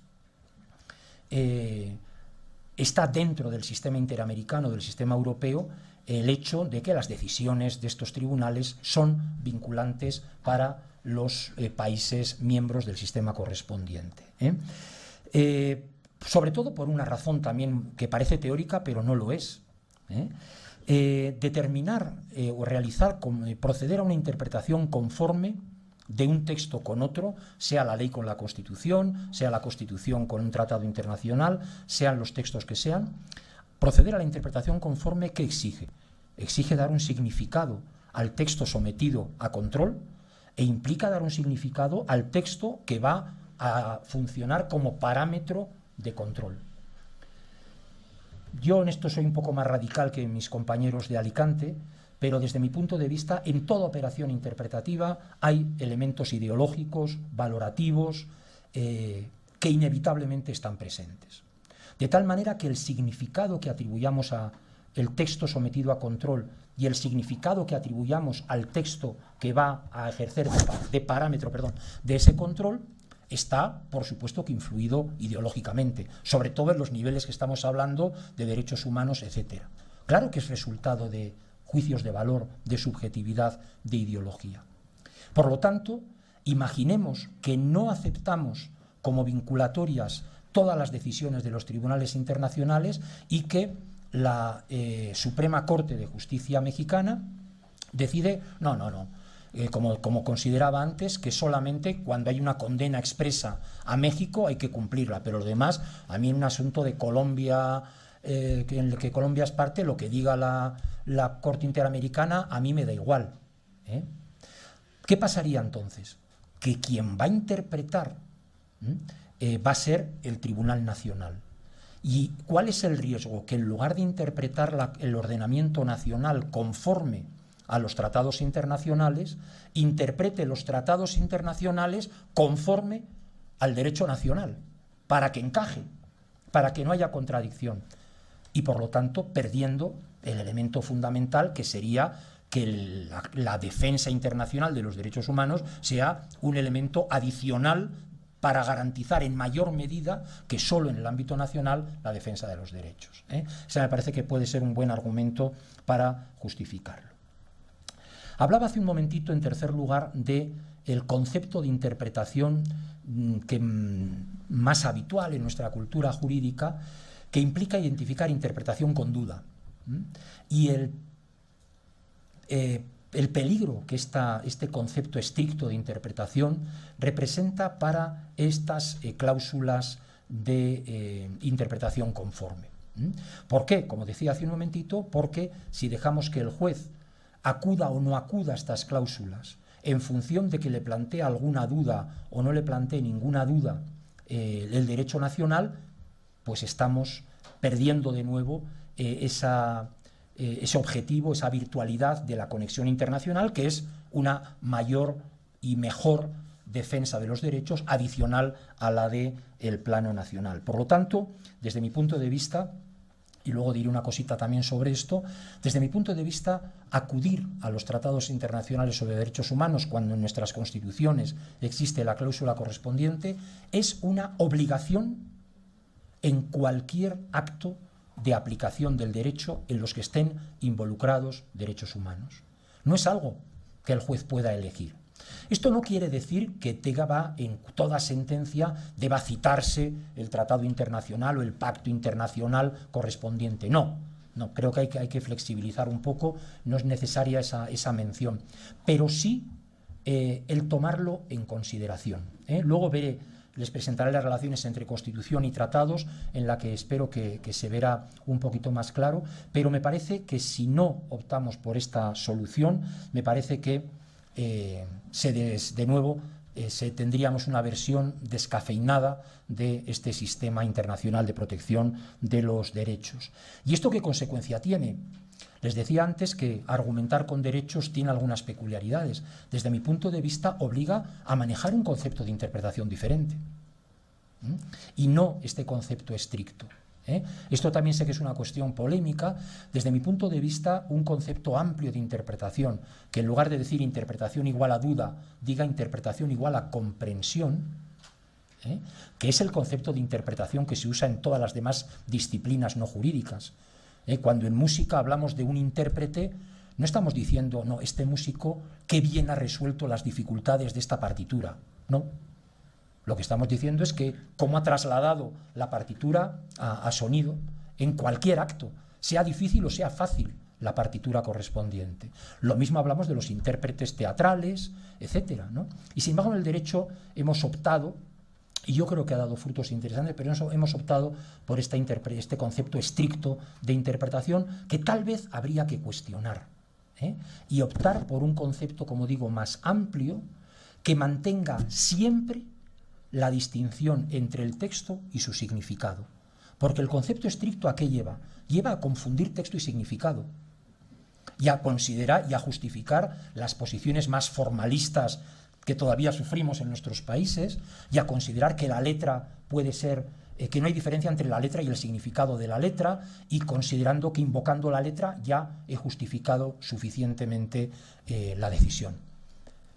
está dentro del sistema interamericano, del sistema europeo, el hecho de que las decisiones de estos tribunales son vinculantes para los países miembros del sistema correspondiente. Sobre todo por una razón también que parece teórica, pero no lo es. Determinar o proceder a una interpretación conforme de un texto con otro, sea la ley con la Constitución, sea la Constitución con un tratado internacional, sean los textos que sean, proceder a la interpretación conforme, ¿qué exige? Exige dar un significado al texto sometido a control e implica dar un significado al texto que va a funcionar como parámetro de control. Yo en esto soy un poco más radical que mis compañeros de Alicante, pero desde mi punto de vista, en toda operación interpretativa hay elementos ideológicos, valorativos, que inevitablemente están presentes. De tal manera que el significado que atribuyamos al texto sometido a control y el significado que atribuyamos al texto que va a ejercer de parámetro de ese control está, por supuesto, que influido ideológicamente, sobre todo en los niveles que estamos hablando de derechos humanos, etc. Claro que es resultado de juicios de valor, de subjetividad, de ideología. Por lo tanto, imaginemos que no aceptamos como vinculatorias todas las decisiones de los tribunales internacionales y que la Suprema Corte de Justicia mexicana decide, como consideraba antes, que solamente cuando hay una condena expresa a México hay que cumplirla, pero lo demás, a mí en un asunto de Colombia, en el que Colombia es parte, lo que diga la Corte Interamericana a mí me da igual. ¿Qué pasaría entonces? Que quien va a interpretar va a ser el Tribunal Nacional. ¿Y cuál es el riesgo? Que en lugar de interpretar el ordenamiento nacional conforme a los tratados internacionales, interprete los tratados internacionales conforme al derecho nacional, para que encaje, para que no haya contradicción. Y por lo tanto perdiendo el elemento fundamental, que sería que la defensa internacional de los derechos humanos sea un elemento adicional para garantizar en mayor medida que solo en el ámbito nacional la defensa de los derechos. Ese me parece que puede ser un buen argumento para justificarlo. Hablaba hace un momentito, en tercer lugar, del concepto de interpretación más habitual en nuestra cultura jurídica, que implica identificar interpretación con duda. Y el peligro que este concepto estricto de interpretación representa para estas cláusulas de interpretación conforme. ¿Por qué? Como decía hace un momentito, porque si dejamos que el juez acuda o no acuda a estas cláusulas en función de que le plantee alguna duda o no le plantee ninguna duda el derecho nacional, pues estamos perdiendo de nuevo ese objetivo, esa virtualidad de la conexión internacional, que es una mayor y mejor defensa de los derechos adicional a la del plano nacional. Por lo tanto, desde mi punto de vista, y luego diré una cosita también sobre esto, desde mi punto de vista, acudir a los tratados internacionales sobre derechos humanos cuando en nuestras constituciones existe la cláusula correspondiente es una obligación en cualquier acto de aplicación del derecho en los que estén involucrados derechos humanos. No es algo que el juez pueda elegir. Esto no quiere decir que en toda sentencia deba citarse el tratado internacional o el pacto internacional correspondiente. No, creo que hay que flexibilizar un poco, no es necesaria esa mención, pero sí el tomarlo en consideración. Luego les presentaré las relaciones entre Constitución y tratados, en la que espero que se verá un poquito más claro, pero me parece que si no optamos por esta solución, me parece que de nuevo tendríamos una versión descafeinada de este sistema internacional de protección de los derechos. ¿Y esto qué consecuencia tiene? Les decía antes que argumentar con derechos tiene algunas peculiaridades. Desde mi punto de vista, obliga a manejar un concepto de interpretación diferente y no este concepto estricto. Esto también sé que es una cuestión polémica. Desde mi punto de vista, un concepto amplio de interpretación, que en lugar de decir interpretación igual a duda, diga interpretación igual a comprensión, que es el concepto de interpretación que se usa en todas las demás disciplinas no jurídicas. Cuando en música hablamos de un intérprete, no estamos diciendo, no, este músico qué bien ha resuelto las dificultades de esta partitura. No. Lo que estamos diciendo es que cómo ha trasladado la partitura a sonido en cualquier acto, sea difícil o sea fácil la partitura correspondiente. Lo mismo hablamos de los intérpretes teatrales, etcétera, ¿no? Y sin embargo en el derecho hemos optado, y yo creo que ha dado frutos interesantes, pero hemos optado por este concepto estricto de interpretación que tal vez habría que cuestionar, y optar por un concepto, como digo, más amplio, que mantenga siempre la distinción entre el texto y su significado. Porque el concepto estricto, ¿a qué lleva? Lleva a confundir texto y significado, y a considerar y a justificar las posiciones más formalistas que todavía sufrimos en nuestros países, y a considerar que la letra puede ser, que no hay diferencia entre la letra y el significado de la letra, y considerando que invocando la letra ya he justificado suficientemente la decisión.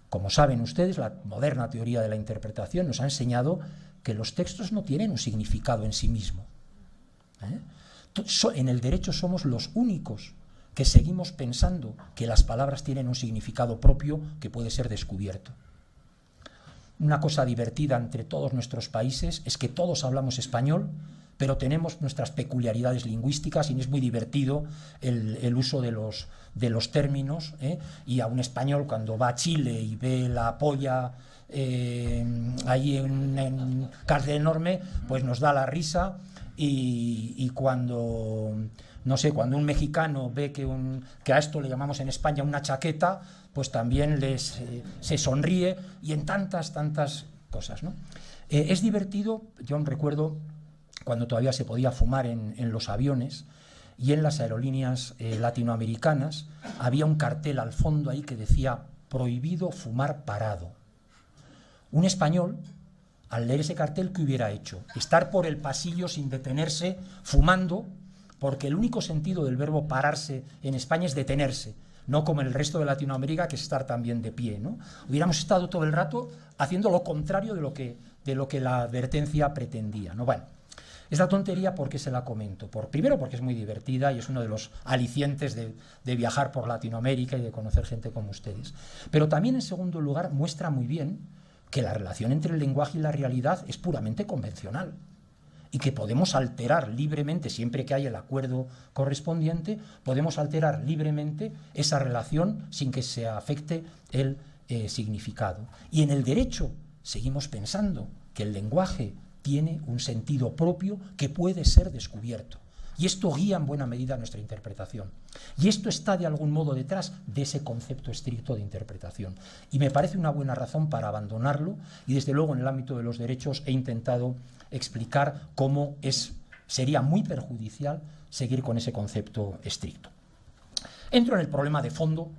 Como saben ustedes, la moderna teoría de la interpretación nos ha enseñado que los textos no tienen un significado en sí mismo. En el derecho somos los únicos que seguimos pensando que las palabras tienen un significado propio que puede ser descubierto. Una cosa divertida entre todos nuestros países es que todos hablamos español, pero tenemos nuestras peculiaridades lingüísticas y es muy divertido el uso de los términos, y a un español cuando va a Chile y ve la polla ahí en cárcel enorme, pues nos da la risa, y cuando, no sé, cuando un mexicano ve que a esto le llamamos en España una chaqueta, pues también se sonríe, y en tantas cosas, ¿no? Es divertido. Yo recuerdo cuando todavía se podía fumar en los aviones, y en las aerolíneas latinoamericanas había un cartel al fondo ahí que decía prohibido fumar parado. Un español, al leer ese cartel, ¿qué hubiera hecho? Estar por el pasillo sin detenerse, fumando, porque el único sentido del verbo pararse en España es detenerse, no como en el resto de Latinoamérica, que es estar también de pie, ¿no? Hubiéramos estado todo el rato haciendo lo contrario de lo que la advertencia pretendía, ¿no? Bueno, esta tontería, ¿por qué se la comento? Primero, porque es muy divertida y es uno de los alicientes de viajar por Latinoamérica y de conocer gente como ustedes. Pero también, en segundo lugar, muestra muy bien que la relación entre el lenguaje y la realidad es puramente convencional y que podemos alterar libremente, siempre que haya el acuerdo correspondiente, podemos alterar libremente esa relación sin que se afecte el significado. Y en el derecho seguimos pensando que el lenguaje tiene un sentido propio que puede ser descubierto. Y esto guía en buena medida nuestra interpretación. Y esto está de algún modo detrás de ese concepto estricto de interpretación. Y me parece una buena razón para abandonarlo, y desde luego en el ámbito de los derechos he intentado explicar cómo sería muy perjudicial seguir con ese concepto estricto. Entro en el problema de fondo,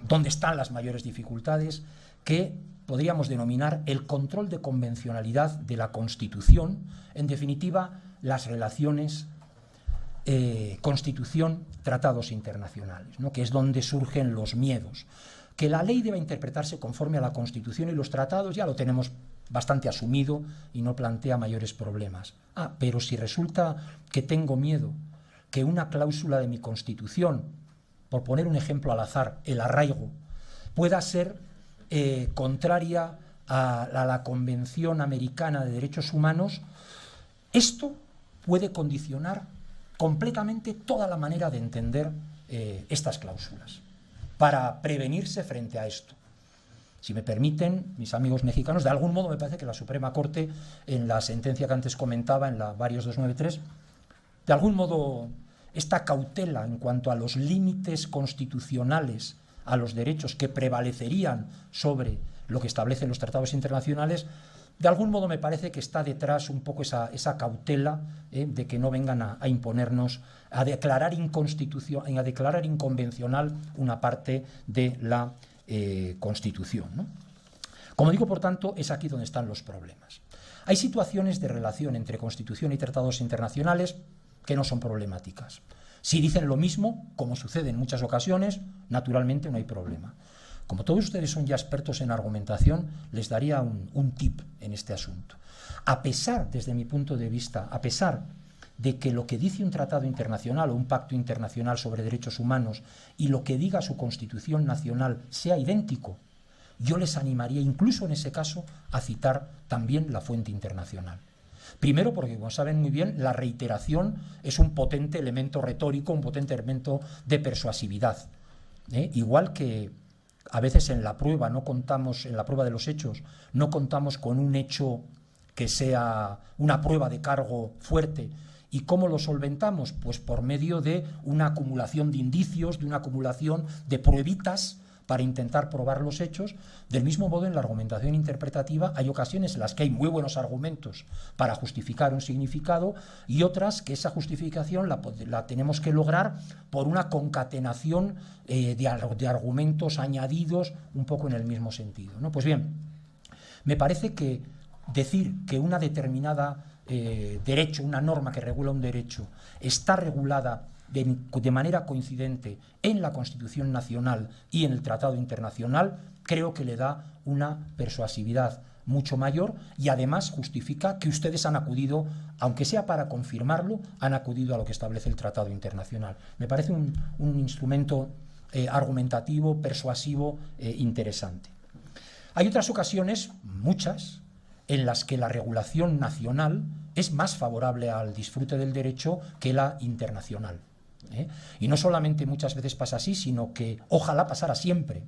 donde están las mayores dificultades, que podríamos denominar el control de convencionalidad de la Constitución, en definitiva, las relaciones Constitución-tratados internacionales, ¿no? Que es donde surgen los miedos. Que la ley deba interpretarse conforme a la Constitución y los tratados ya lo tenemos bastante asumido y no plantea mayores problemas. Pero si resulta que tengo miedo que una cláusula de mi Constitución, por poner un ejemplo al azar, el arraigo, pueda ser contraria a la Convención Americana de Derechos Humanos, esto puede condicionar completamente toda la manera de entender estas cláusulas, para prevenirse frente a esto. Si me permiten, mis amigos mexicanos, de algún modo me parece que la Suprema Corte, en la sentencia que antes comentaba, en la Varios 293, de algún modo esta cautela en cuanto a los límites constitucionales a los derechos que prevalecerían sobre lo que establecen los tratados internacionales, de algún modo me parece que está detrás un poco esa cautela de que no vengan a imponernos, a declarar inconvencional una parte de la Constitución, ¿no? Como digo, por tanto, es aquí donde están los problemas. Hay situaciones de relación entre Constitución y tratados internacionales que no son problemáticas. Si dicen lo mismo, como sucede en muchas ocasiones, naturalmente no hay problema. Como todos ustedes son ya expertos en argumentación, les daría un tip en este asunto. A pesar, desde mi punto de vista, a pesar de que lo que dice un tratado internacional o un pacto internacional sobre derechos humanos y lo que diga su Constitución nacional sea idéntico, yo les animaría, incluso en ese caso, a citar también la fuente internacional. Primero porque, como saben muy bien, la reiteración es un potente elemento retórico, un potente elemento de persuasividad. Igual que a veces en la prueba en la prueba de los hechos, no contamos con un hecho que sea una prueba de cargo fuerte. ¿Y cómo lo solventamos? Pues por medio de una acumulación de indicios, de una acumulación de pruebitas para intentar probar los hechos. Del mismo modo, en la argumentación interpretativa hay ocasiones en las que hay muy buenos argumentos para justificar un significado y otras que esa justificación la tenemos que lograr por una concatenación de argumentos añadidos un poco en el mismo sentido, ¿no? Pues bien, me parece que decir que una determinada derecho, una norma que regula un derecho, está regulada de manera coincidente en la Constitución Nacional y en el Tratado Internacional, creo que le da una persuasividad mucho mayor y además justifica que ustedes han acudido, aunque sea para confirmarlo, han acudido a lo que establece el Tratado Internacional. Me parece un instrumento argumentativo, persuasivo, interesante. Hay otras ocasiones, muchas, en las que la regulación nacional es más favorable al disfrute del derecho que la internacional. Y no solamente muchas veces pasa así, sino que ojalá pasara siempre.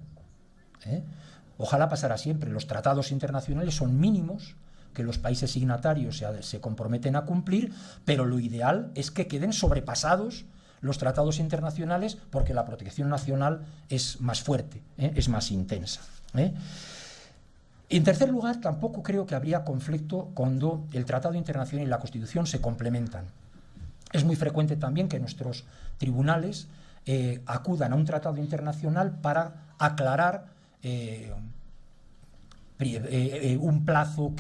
Ojalá pasara siempre. Los tratados internacionales son mínimos que los países signatarios se comprometen a cumplir, pero lo ideal es que queden sobrepasados los tratados internacionales porque la protección nacional es más fuerte, es más intensa. En tercer lugar, tampoco creo que habría conflicto cuando el Tratado Internacional y la Constitución se complementan. Es muy frecuente también que nuestros tribunales acudan a un tratado internacional para aclarar un plazo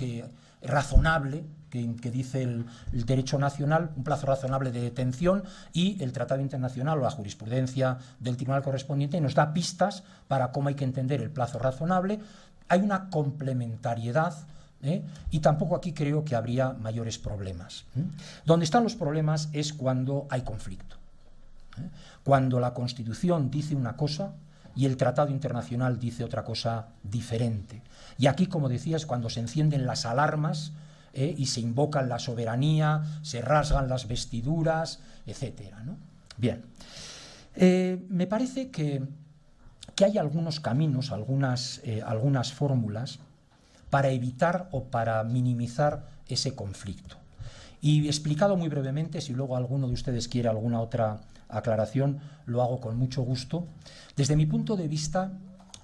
razonable que dice el derecho nacional, un plazo razonable de detención, y el tratado internacional o la jurisprudencia del tribunal correspondiente nos da pistas para cómo hay que entender el plazo razonable. Hay una complementariedad, y tampoco aquí creo que habría mayores problemas. Donde están los problemas es cuando hay conflicto. Cuando la Constitución dice una cosa y el Tratado Internacional dice otra cosa diferente. Y aquí, como decía, es cuando se encienden las alarmas y se invocan la soberanía, se rasgan las vestiduras, etcétera, ¿no? Bien, me parece que hay algunos caminos, algunas fórmulas para evitar o para minimizar ese conflicto. Y explicado muy brevemente, si luego alguno de ustedes quiere alguna otra aclaración, lo hago con mucho gusto. Desde mi punto de vista,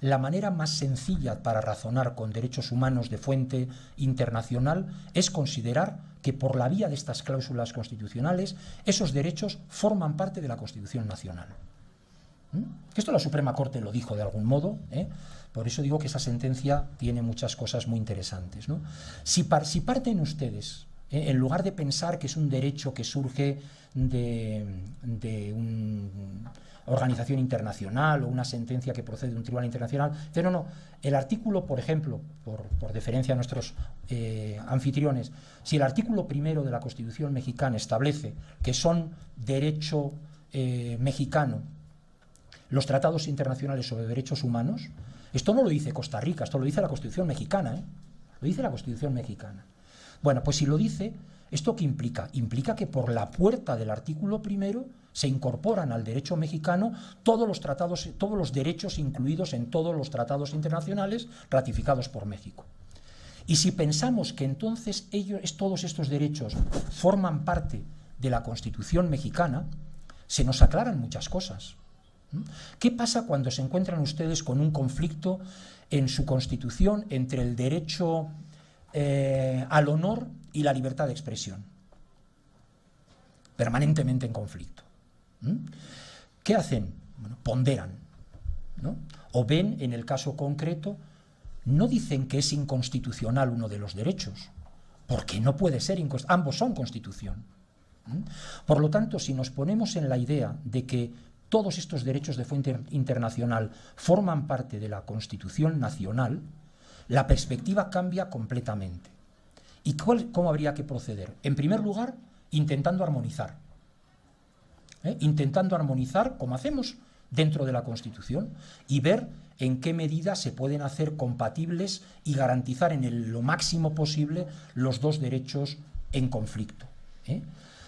la manera más sencilla para razonar con derechos humanos de fuente internacional es considerar que por la vía de estas cláusulas constitucionales esos derechos forman parte de la Constitución nacional. Esto la Suprema Corte lo dijo de algún modo, por eso digo que esa sentencia tiene muchas cosas muy interesantes, ¿no? Si parten ustedes, en lugar de pensar que es un derecho que surge de una organización internacional o una sentencia que procede de un tribunal internacional, pero no, el artículo, por ejemplo, por deferencia a nuestros anfitriones, si el artículo 1 de la Constitución mexicana establece que son derecho mexicano los tratados internacionales sobre derechos humanos, esto no lo dice Costa Rica, esto lo dice la Constitución mexicana, lo dice la Constitución mexicana. Bueno, pues si lo dice, ¿esto qué implica? Implica que por la puerta del artículo 1 se incorporan al derecho mexicano todos los tratados, todos los derechos incluidos en todos los tratados internacionales ratificados por México. Y si pensamos que entonces todos estos derechos forman parte de la Constitución mexicana, se nos aclaran muchas cosas. ¿Qué pasa cuando se encuentran ustedes con un conflicto en su Constitución entre el derecho al honor y la libertad de expresión? Permanentemente en conflicto. ¿Qué hacen? Bueno, ponderan, ¿no? O ven, en el caso concreto, no dicen que es inconstitucional uno de los derechos, porque no puede ser inconstitucional, ambos son Constitución. Por lo tanto, si nos ponemos en la idea de que todos estos derechos de fuente internacional forman parte de la Constitución nacional, la perspectiva cambia completamente. ¿Y cómo habría que proceder? En primer lugar, intentando armonizar. Intentando armonizar, como hacemos dentro de la Constitución, y ver en qué medida se pueden hacer compatibles y garantizar en lo máximo posible los dos derechos en conflicto.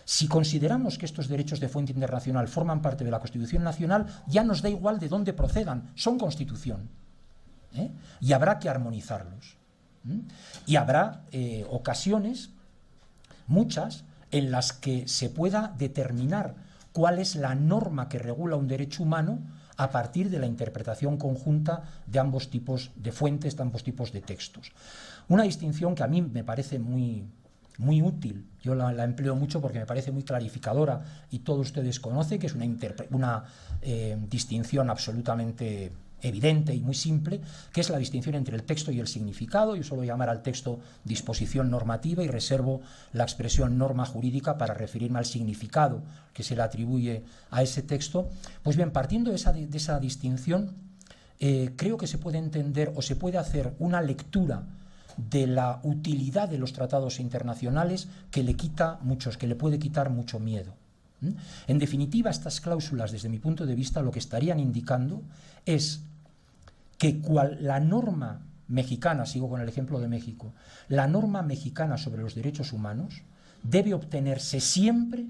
Si consideramos que estos derechos de fuente internacional forman parte de la Constitución nacional, ya nos da igual de dónde procedan, son Constitución. Y habrá que armonizarlos. Y habrá ocasiones, muchas, en las que se pueda determinar cuál es la norma que regula un derecho humano a partir de la interpretación conjunta de ambos tipos de fuentes, de ambos tipos de textos. Una distinción que a mí me parece muy útil, yo la empleo mucho porque me parece muy clarificadora y todos ustedes conocen, que es una distinción absolutamente evidente y muy simple, que es la distinción entre el texto y el significado. Yo suelo llamar al texto disposición normativa y reservo la expresión norma jurídica para referirme al significado que se le atribuye a ese texto. Pues bien, partiendo de esa distinción, creo que se puede entender o se puede hacer una lectura de la utilidad de los tratados internacionales que le puede quitar mucho miedo. En definitiva, estas cláusulas, desde mi punto de vista, lo que estarían indicando es que la norma mexicana, sigo con el ejemplo de México, la norma mexicana sobre los derechos humanos debe obtenerse siempre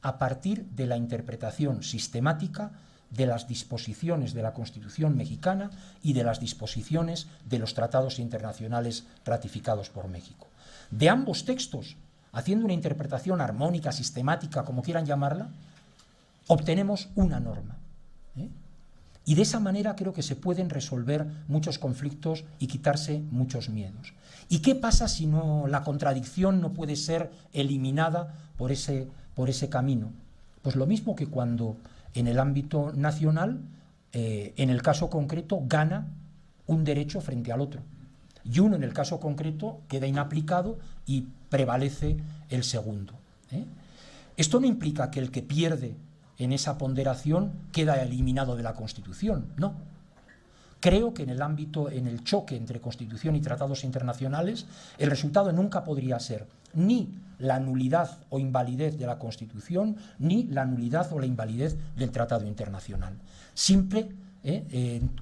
a partir de la interpretación sistemática de las disposiciones de la Constitución mexicana y de las disposiciones de los tratados internacionales ratificados por México. De ambos textos, haciendo una interpretación armónica, sistemática, como quieran llamarla, obtenemos una norma. Y de esa manera creo que se pueden resolver muchos conflictos y quitarse muchos miedos. ¿Y qué pasa si la contradicción no puede ser eliminada por ese camino? Pues lo mismo que cuando en el ámbito nacional, en el caso concreto, gana un derecho frente al otro. Y uno, en el caso concreto, queda inaplicado y prevalece el segundo. Esto no implica que el que pierde en esa ponderación queda eliminado de la Constitución, no. Creo que en el choque entre Constitución y tratados internacionales, el resultado nunca podría ser ni la nulidad o invalidez de la Constitución, ni la nulidad o la invalidez del tratado internacional.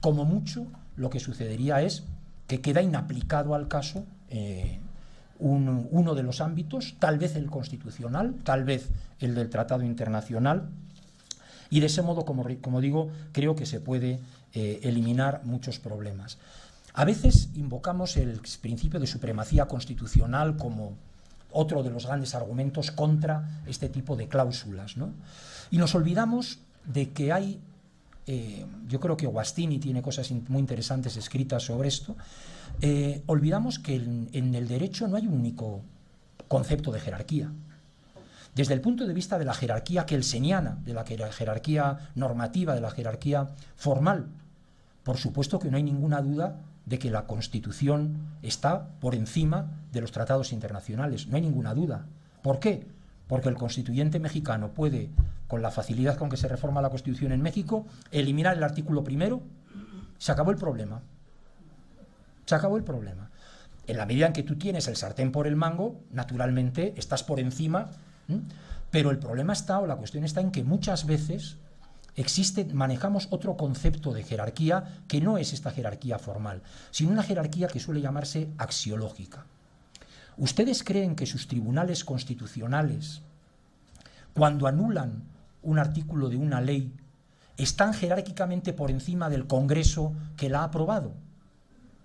Como mucho, lo que sucedería es que queda inaplicado al caso uno de los ámbitos, tal vez el constitucional, tal vez el del tratado internacional, y de ese modo, como digo, creo que se puede eliminar muchos problemas. A veces invocamos el principio de supremacía constitucional como otro de los grandes argumentos contra este tipo de cláusulas, ¿no? Y nos olvidamos de que hay, yo creo que Guastini tiene cosas muy interesantes escritas sobre esto, olvidamos que en el derecho no hay un único concepto de jerarquía. Desde el punto de vista de la jerarquía kelseniana, de la jerarquía normativa, de la jerarquía formal, por supuesto que no hay ninguna duda de que la Constitución está por encima de los tratados internacionales. No hay ninguna duda. ¿Por qué? Porque el constituyente mexicano puede, con la facilidad con que se reforma la Constitución en México, eliminar el artículo primero. Se acabó el problema. Se acabó el problema. En la medida en que tú tienes el sartén por el mango, naturalmente estás por encima, pero el problema está, o la cuestión está en que muchas veces manejamos otro concepto de jerarquía que no es esta jerarquía formal, sino una jerarquía que suele llamarse axiológica. ¿Ustedes creen que sus tribunales constitucionales, cuando anulan un artículo de una ley, están jerárquicamente por encima del Congreso que la ha aprobado?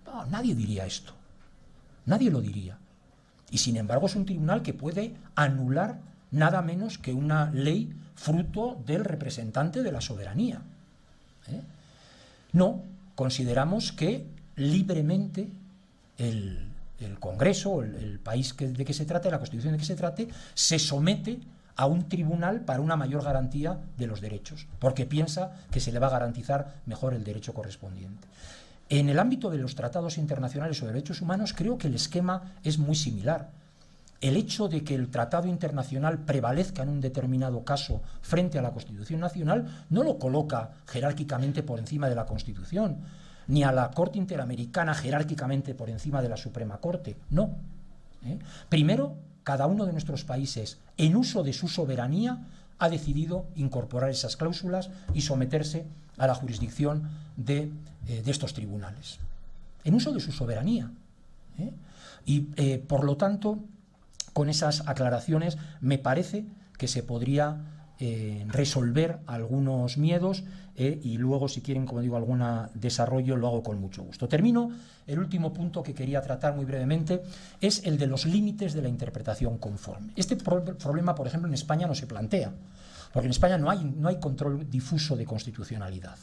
No, nadie diría esto. Nadie lo diría. Y sin embargo es un tribunal que puede anular nada menos que una ley fruto del representante de la soberanía. No, consideramos que libremente el Congreso, el país de que se trate, la Constitución de que se trate, se somete a un tribunal para una mayor garantía de los derechos, porque piensa que se le va a garantizar mejor el derecho correspondiente. En el ámbito de los tratados internacionales sobre derechos humanos creo que el esquema es muy similar. El hecho de que el tratado internacional prevalezca en un determinado caso frente a la Constitución nacional no lo coloca jerárquicamente por encima de la Constitución, ni a la Corte Interamericana jerárquicamente por encima de la Suprema Corte, no. Primero, cada uno de nuestros países, en uso de su soberanía, ha decidido incorporar esas cláusulas y someterse a la jurisdicción de estos tribunales, en uso de su soberanía. Y, por lo tanto, con esas aclaraciones me parece que se podría resolver algunos miedos y luego, si quieren, como digo, algún desarrollo, lo hago con mucho gusto. Termino. El último punto que quería tratar muy brevemente es el de los límites de la interpretación conforme. Este problema, por ejemplo, en España no se plantea, porque en España no hay control difuso de constitucionalidad.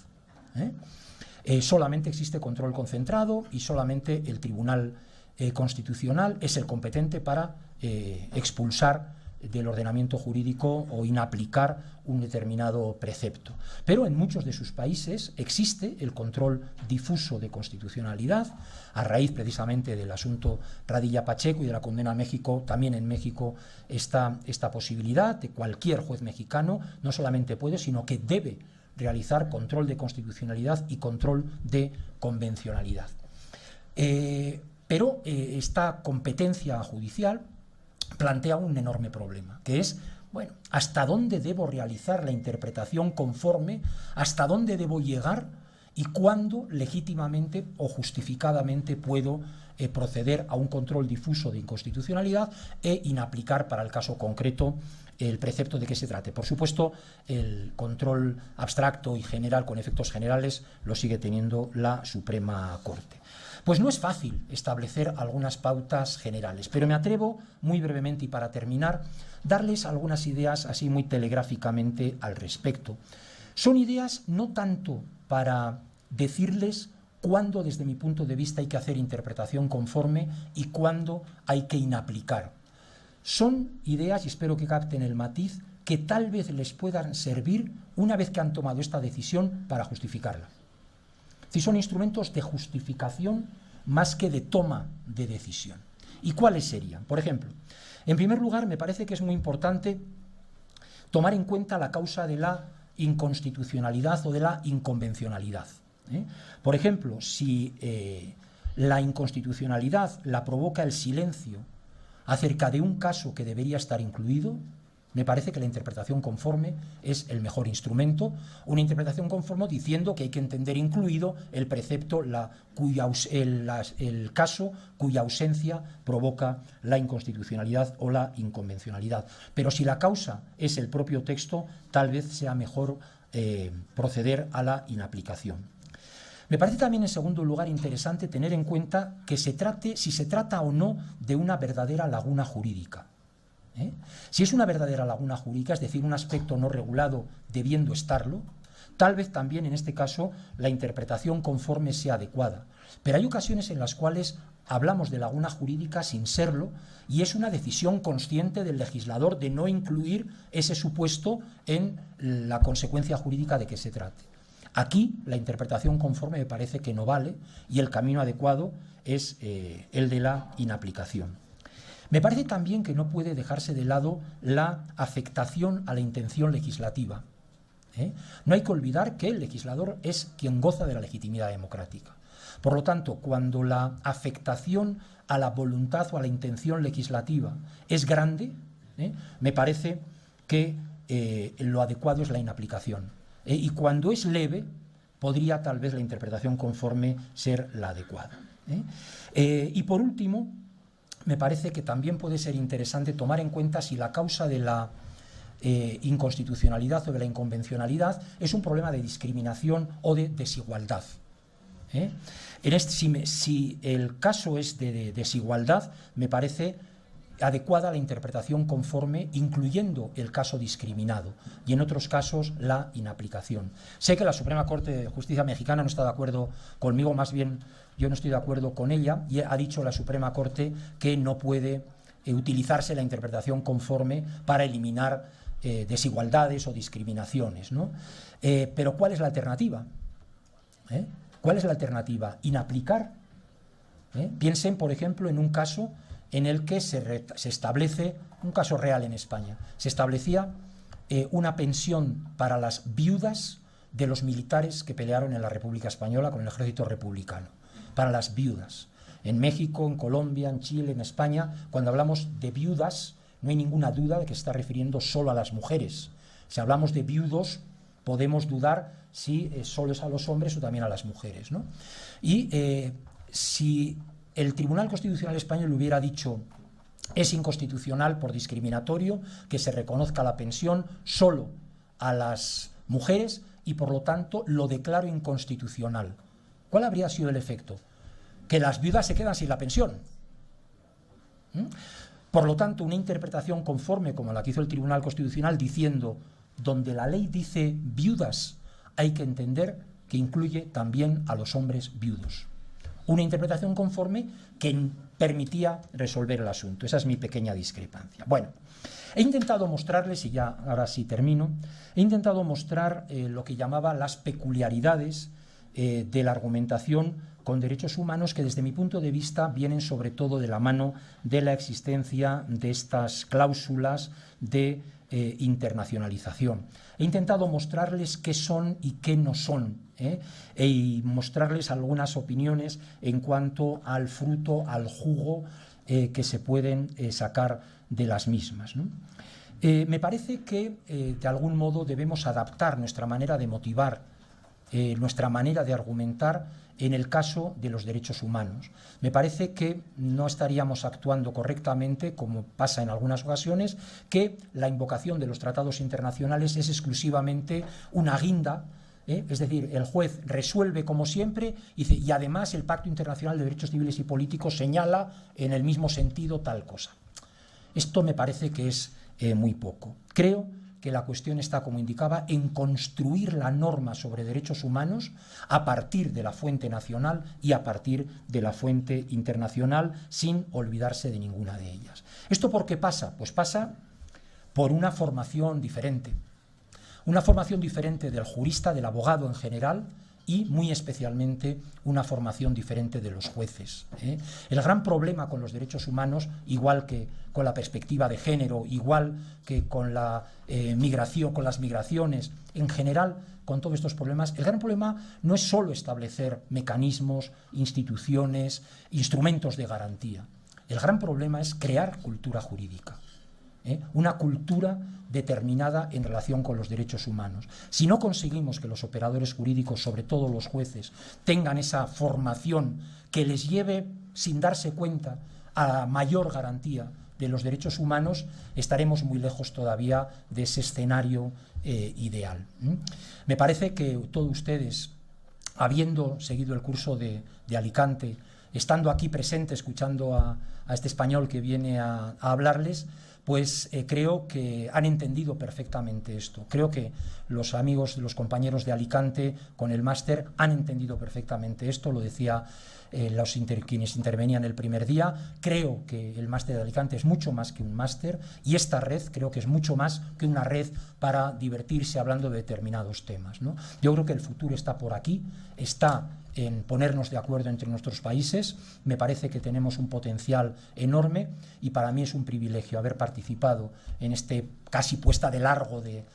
Solamente existe control concentrado y solamente el Tribunal Constitucional es el competente para expulsar del ordenamiento jurídico o inaplicar un determinado precepto. Pero en muchos de sus países existe el control difuso de constitucionalidad, a raíz precisamente del asunto Radilla-Pacheco y de la condena a México. También en México está esta posibilidad de cualquier juez mexicano, no solamente puede, sino que debe realizar control de constitucionalidad y control de convencionalidad. Pero esta competencia judicial plantea un enorme problema, que es, bueno, ¿hasta dónde debo realizar la interpretación conforme? ¿Hasta dónde debo llegar? ¿Y cuándo legítimamente o justificadamente puedo proceder a un control difuso de inconstitucionalidad e inaplicar para el caso concreto el precepto de que se trate? Por supuesto, el control abstracto y general con efectos generales lo sigue teniendo la Suprema Corte. Pues no es fácil establecer algunas pautas generales, pero me atrevo muy brevemente y para terminar, darles algunas ideas así muy telegráficamente al respecto. Son ideas no tanto para decirles cuándo, desde mi punto de vista, hay que hacer interpretación conforme y cuándo hay que inaplicar. Son ideas, y espero que capten el matiz, que tal vez les puedan servir una vez que han tomado esta decisión para justificarla. Si son instrumentos de justificación más que de toma de decisión. ¿Y cuáles serían? Por ejemplo, en primer lugar, me parece que es muy importante tomar en cuenta la causa de la inconstitucionalidad o de la inconvencionalidad. Por ejemplo, si la inconstitucionalidad la provoca el silencio acerca de un caso que debería estar incluido, Me parece que la interpretación conforme es el mejor instrumento, una interpretación conforme diciendo que hay que entender incluido el precepto, el caso cuya ausencia provoca la inconstitucionalidad o la inconvencionalidad. Pero si la causa es el propio texto, tal vez sea mejor proceder a la inaplicación. Me parece también, en segundo lugar, interesante tener en cuenta que si se trata o no de una verdadera laguna jurídica. Si es una verdadera laguna jurídica, es decir, un aspecto no regulado debiendo estarlo, tal vez también en este caso la interpretación conforme sea adecuada. Pero hay ocasiones en las cuales hablamos de laguna jurídica sin serlo y es una decisión consciente del legislador de no incluir ese supuesto en la consecuencia jurídica de que se trate. Aquí la interpretación conforme me parece que no vale y el camino adecuado es el de la inaplicación. Me parece también que no puede dejarse de lado la afectación a la intención legislativa. No hay que olvidar que el legislador es quien goza de la legitimidad democrática. Por lo tanto, cuando la afectación a la voluntad o a la intención legislativa es grande, me parece que lo adecuado es la inaplicación. Y cuando es leve, podría tal vez la interpretación conforme ser la adecuada. Y por último, me parece que también puede ser interesante tomar en cuenta si la causa de la inconstitucionalidad o de la inconvencionalidad es un problema de discriminación o de desigualdad. Si el caso es de desigualdad, me parece adecuada la interpretación conforme, incluyendo el caso discriminado, y en otros casos la inaplicación. Sé que la Suprema Corte de Justicia mexicana no está de acuerdo conmigo, más bien yo no estoy de acuerdo con ella, y ha dicho la Suprema Corte que no puede utilizarse la interpretación conforme para eliminar desigualdades o discriminaciones, ¿no? Pero ¿cuál es la alternativa? ¿Cuál es la alternativa? Inaplicar. Piensen, por ejemplo, en un caso en el que se establece, un caso real en España, se establecía una pensión para las viudas de los militares que pelearon en la República Española con el ejército republicano, para las viudas. En México, en Colombia, en Chile, en España, cuando hablamos de viudas, no hay ninguna duda de que se está refiriendo solo a las mujeres. Si hablamos de viudos, podemos dudar si solo es a los hombres o también a las mujeres, ¿no? Y si el Tribunal Constitucional Español hubiera dicho es inconstitucional por discriminatorio que se reconozca la pensión solo a las mujeres y por lo tanto lo declaro inconstitucional, ¿cuál habría sido el efecto? Que las viudas se quedan sin la pensión. Por lo tanto, una interpretación conforme como la que hizo el Tribunal Constitucional diciendo donde la ley dice viudas, hay que entender que incluye también a los hombres viudos. Una interpretación conforme que permitía resolver el asunto. Esa es mi pequeña discrepancia. Bueno, he intentado mostrarles, y ya ahora sí termino, he intentado mostrar lo que llamaba las peculiaridades de la argumentación con derechos humanos que desde mi punto de vista vienen sobre todo de la mano de la existencia de estas cláusulas de internacionalización. He intentado mostrarles qué son y qué no son, y mostrarles algunas opiniones en cuanto al fruto, al jugo que se pueden sacar de las mismas, ¿no? Me parece que de algún modo debemos adaptar nuestra manera de motivar, nuestra manera de argumentar en el caso de los derechos humanos. Me parece que no estaríamos actuando correctamente, como pasa en algunas ocasiones, que la invocación de los tratados internacionales es exclusivamente una guinda, es decir, el juez resuelve como siempre y además el Pacto Internacional de Derechos Civiles y Políticos señala en el mismo sentido tal cosa. Esto me parece que es muy poco. Creo que la cuestión está, como indicaba, en construir la norma sobre derechos humanos a partir de la fuente nacional y a partir de la fuente internacional, sin olvidarse de ninguna de ellas. ¿Esto por qué pasa? Pues pasa por una formación diferente del jurista, del abogado en general, y muy especialmente una formación diferente de los jueces. El gran problema con los derechos humanos, igual que con la perspectiva de género, igual que con la migración, con las migraciones, en general, con todos estos problemas, el gran problema no es solo establecer mecanismos, instituciones, instrumentos de garantía. El gran problema es crear cultura jurídica. una cultura determinada en relación con los derechos humanos. Si no conseguimos que los operadores jurídicos, sobre todo los jueces, tengan esa formación que les lleve, sin darse cuenta, a mayor garantía de los derechos humanos, estaremos muy lejos todavía de ese escenario ideal. Me parece que todos ustedes, habiendo seguido el curso de Alicante, estando aquí presente, escuchando a este español que viene a hablarles, pues creo que han entendido perfectamente esto. Creo que los amigos, los compañeros de Alicante con el máster han entendido perfectamente esto, lo decía quienes intervenían el primer día. Creo que el máster de Alicante es mucho más que un máster, y esta red creo que es mucho más que una red para divertirse hablando de determinados temas, ¿no? Yo creo que el futuro está por aquí, está en ponernos de acuerdo entre nuestros países. Me parece que tenemos un potencial enorme, y para mí es un privilegio haber participado en este casi puesta de largo de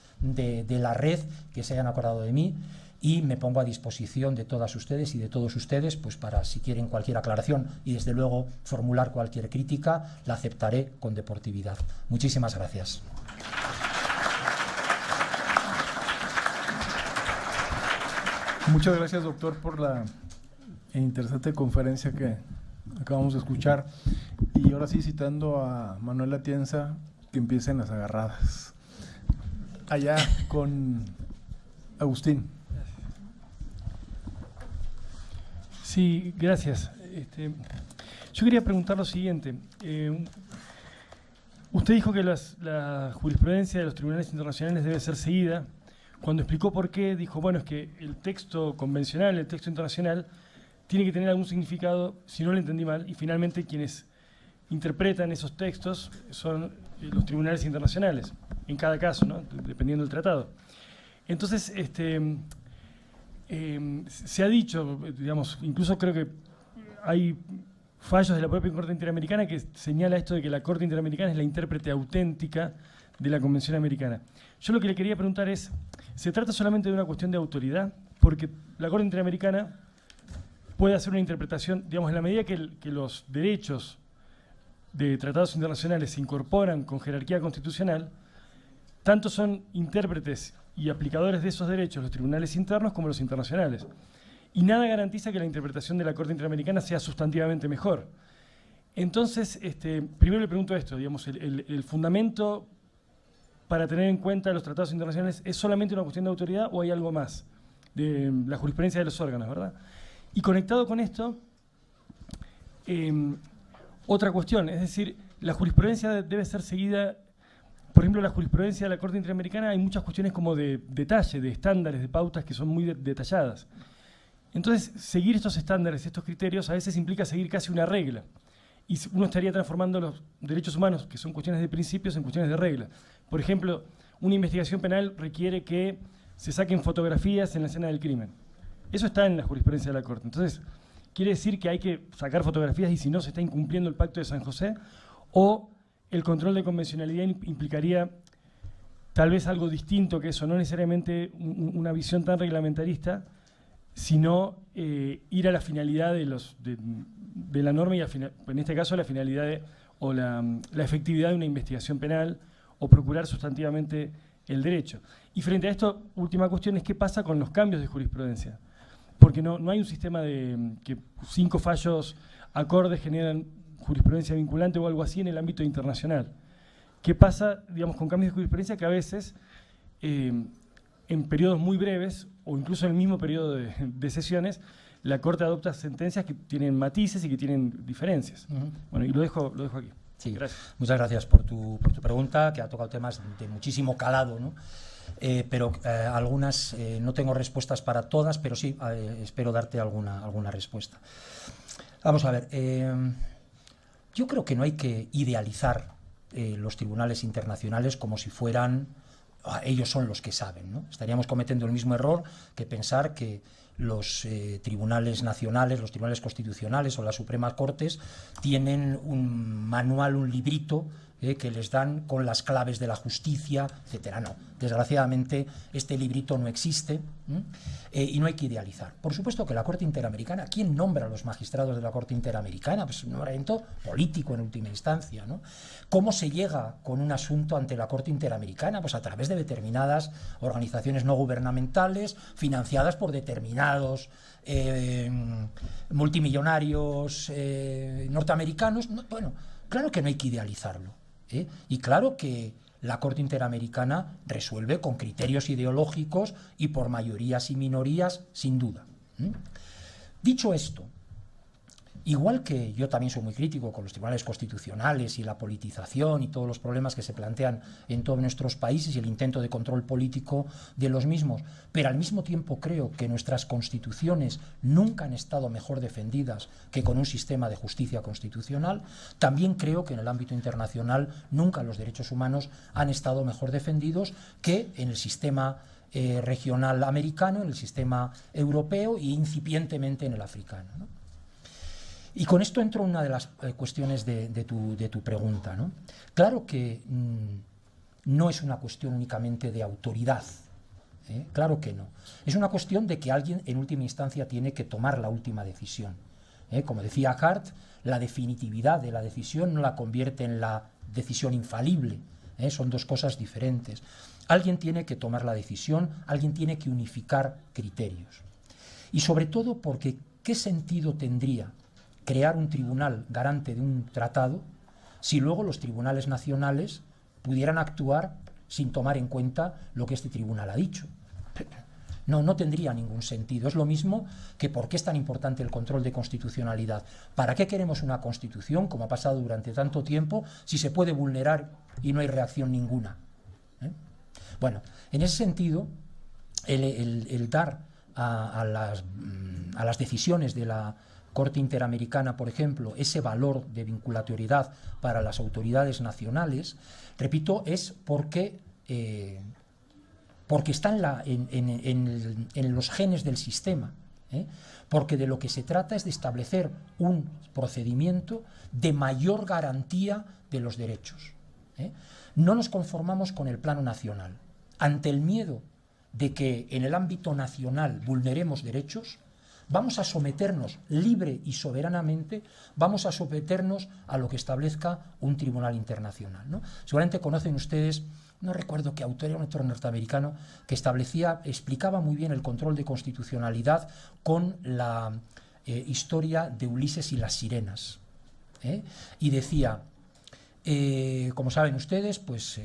la red, que se hayan acordado de mí, y me pongo a disposición de todas ustedes y de todos ustedes, pues para, si quieren cualquier aclaración y desde luego formular cualquier crítica, la aceptaré con deportividad. Muchísimas gracias. Muchas gracias, doctor, por la interesante conferencia que acabamos de escuchar. Y ahora sí, citando a Manuel Atienza, que empiecen las agarradas. Allá con Agustín. Sí, gracias. Yo quería preguntar lo siguiente. Usted dijo que la jurisprudencia de los tribunales internacionales debe ser seguida. Cuando explicó por qué, dijo, bueno, es que el texto convencional, el texto internacional, tiene que tener algún significado, si no lo entendí mal, y finalmente quienes interpretan esos textos son los tribunales internacionales, en cada caso, ¿no? Dependiendo del tratado. Entonces, se ha dicho, digamos, incluso creo que hay fallos de la propia Corte Interamericana que señala esto de que la Corte Interamericana es la intérprete auténtica de la Convención Americana. Yo lo que le quería preguntar es, ¿se trata solamente de una cuestión de autoridad? Porque la Corte Interamericana puede hacer una interpretación, digamos, en la medida que los derechos de tratados internacionales se incorporan con jerarquía constitucional, tanto son intérpretes y aplicadores de esos derechos los tribunales internos como los internacionales. Y nada garantiza que la interpretación de la Corte Interamericana sea sustantivamente mejor. Entonces, primero le pregunto esto, digamos, el fundamento para tener en cuenta los tratados internacionales, ¿es solamente una cuestión de autoridad o hay algo más? De la jurisprudencia de los órganos, ¿verdad? Y conectado con esto, otra cuestión, es decir, la jurisprudencia debe ser seguida. Por ejemplo, la jurisprudencia de la Corte Interamericana hay muchas cuestiones como de detalle, de estándares, de pautas que son muy detalladas. Entonces, seguir estos estándares, estos criterios, a veces implica seguir casi una regla. Y uno estaría transformando los derechos humanos, que son cuestiones de principios, en cuestiones de regla. Por ejemplo, una investigación penal requiere que se saquen fotografías en la escena del crimen. Eso está en la jurisprudencia de la Corte. Entonces, quiere decir que hay que sacar fotografías y si no se está incumpliendo el Pacto de San José, o el control de convencionalidad implicaría tal vez algo distinto que eso, no necesariamente una visión tan reglamentarista, sino ir a la finalidad de la norma y en este caso la finalidad o la efectividad de una investigación penal o procurar sustantivamente el derecho. Y frente a esto, última cuestión es qué pasa con los cambios de jurisprudencia. Porque no hay un sistema de que 5 fallos acordes generan jurisprudencia vinculante o algo así en el ámbito internacional. ¿Qué pasa, digamos, con cambios de jurisprudencia que a veces, en periodos muy breves, o incluso en el mismo periodo de sesiones, la Corte adopta sentencias que tienen matices y que tienen diferencias? Bueno, y lo dejo aquí. Sí, gracias. Muchas gracias por tu pregunta, que ha tocado temas de muchísimo calado, ¿no? Pero algunas, no tengo respuestas para todas, pero sí espero darte alguna respuesta. Vamos a ver. Yo creo que no hay que idealizar los tribunales internacionales como si fueran, ellos son los que saben, ¿no? Estaríamos cometiendo el mismo error que pensar que los tribunales nacionales, los tribunales constitucionales o las Supremas Cortes tienen un manual, un librito que les dan con las claves de la justicia, etcétera. No, desgraciadamente este librito no existe y no hay que idealizar. Por supuesto que la Corte Interamericana, ¿quién nombra a los magistrados de la Corte Interamericana? Pues un nombramiento político en última instancia, ¿no? ¿Cómo se llega con un asunto ante la Corte Interamericana? Pues a través de determinadas organizaciones no gubernamentales financiadas por determinados multimillonarios norteamericanos. Bueno, claro que no hay que idealizarlo, ¿eh? Y claro que la Corte Interamericana resuelve con criterios ideológicos y por mayorías y minorías, sin duda. Dicho esto, igual que yo también soy muy crítico con los tribunales constitucionales y la politización y todos los problemas que se plantean en todos nuestros países y el intento de control político de los mismos, pero al mismo tiempo creo que nuestras constituciones nunca han estado mejor defendidas que con un sistema de justicia constitucional, también creo que en el ámbito internacional nunca los derechos humanos han estado mejor defendidos que en el sistema regional americano, en el sistema europeo e incipientemente en el africano, ¿no? Y con esto entro en una de las cuestiones de tu pregunta, ¿no? Claro que no es una cuestión únicamente de autoridad, ¿eh? Claro que no. Es una cuestión de que alguien en última instancia tiene que tomar la última decisión, ¿eh? Como decía Hart, la definitividad de la decisión no la convierte en la decisión infalible, ¿eh? Son dos cosas diferentes. Alguien tiene que tomar la decisión, alguien tiene que unificar criterios. Y sobre todo porque ¿qué sentido tendría crear un tribunal garante de un tratado si luego los tribunales nacionales pudieran actuar sin tomar en cuenta lo que este tribunal ha dicho? No tendría ningún sentido. Es lo mismo que ¿por qué es tan importante el control de constitucionalidad? ¿Para qué queremos una constitución, como ha pasado durante tanto tiempo, si se puede vulnerar y no hay reacción ninguna? Bueno, en ese sentido, el dar a las decisiones de la Corte Interamericana, por ejemplo, ese valor de vinculatoriedad para las autoridades nacionales, repito, es porque está en los genes del sistema, ¿eh? Porque de lo que se trata es de establecer un procedimiento de mayor garantía de los derechos, ¿eh? No nos conformamos con el plano nacional. Ante el miedo de que en el ámbito nacional vulneremos derechos, vamos a someternos libre y soberanamente, vamos a someternos a lo que establezca un tribunal internacional, ¿no? Seguramente conocen ustedes, no recuerdo qué autor, era un autor norteamericano, que explicaba muy bien el control de constitucionalidad con la historia de Ulises y las sirenas, ¿eh? Y decía, como saben ustedes, pues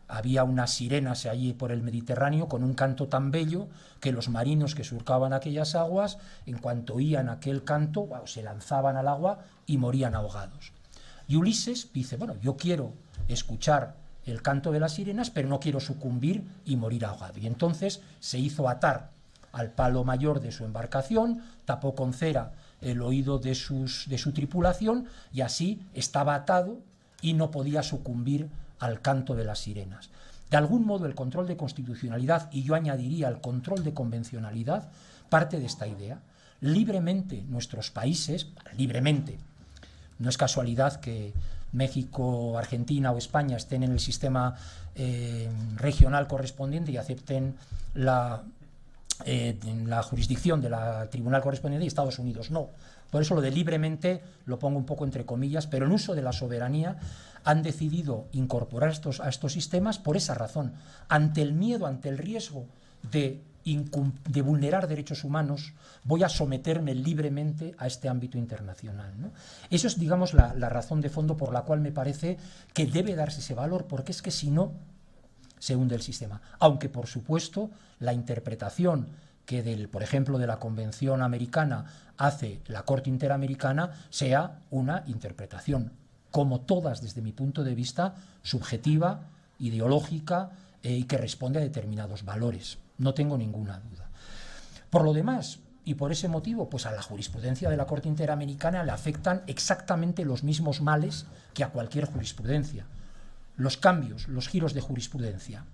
había unas sirenas allí por el Mediterráneo con un canto tan bello que los marinos que surcaban aquellas aguas, en cuanto oían aquel canto, se lanzaban al agua y morían ahogados. Y Ulises dice, bueno, yo quiero escuchar el canto de las sirenas, pero no quiero sucumbir y morir ahogado. Y entonces se hizo atar al palo mayor de su embarcación, tapó con cera el oído de su tripulación y así estaba atado y no podía sucumbir al canto de las sirenas. De algún modo el control de constitucionalidad, y yo añadiría el control de convencionalidad, parte de esta idea. Libremente nuestros países, libremente, no es casualidad que México, Argentina o España estén en el sistema regional correspondiente y acepten la jurisdicción del tribunal correspondiente, y Estados Unidos no. Por eso lo de libremente lo pongo un poco entre comillas, pero en uso de la soberanía han decidido incorporar a estos sistemas por esa razón. Ante el miedo, ante el riesgo de vulnerar derechos humanos, voy a someterme libremente a este ámbito internacional, ¿no? Eso es, digamos, la razón de fondo por la cual me parece que debe darse ese valor, porque es que si no, se hunde el sistema. Aunque, por supuesto, la interpretación que, por ejemplo, de la Convención Americana hace la Corte Interamericana sea una interpretación, como todas, desde mi punto de vista, subjetiva, ideológica y que responde a determinados valores. No tengo ninguna duda. Por lo demás, y por ese motivo, pues a la jurisprudencia de la Corte Interamericana le afectan exactamente los mismos males que a cualquier jurisprudencia. Los cambios, los giros de jurisprudencia,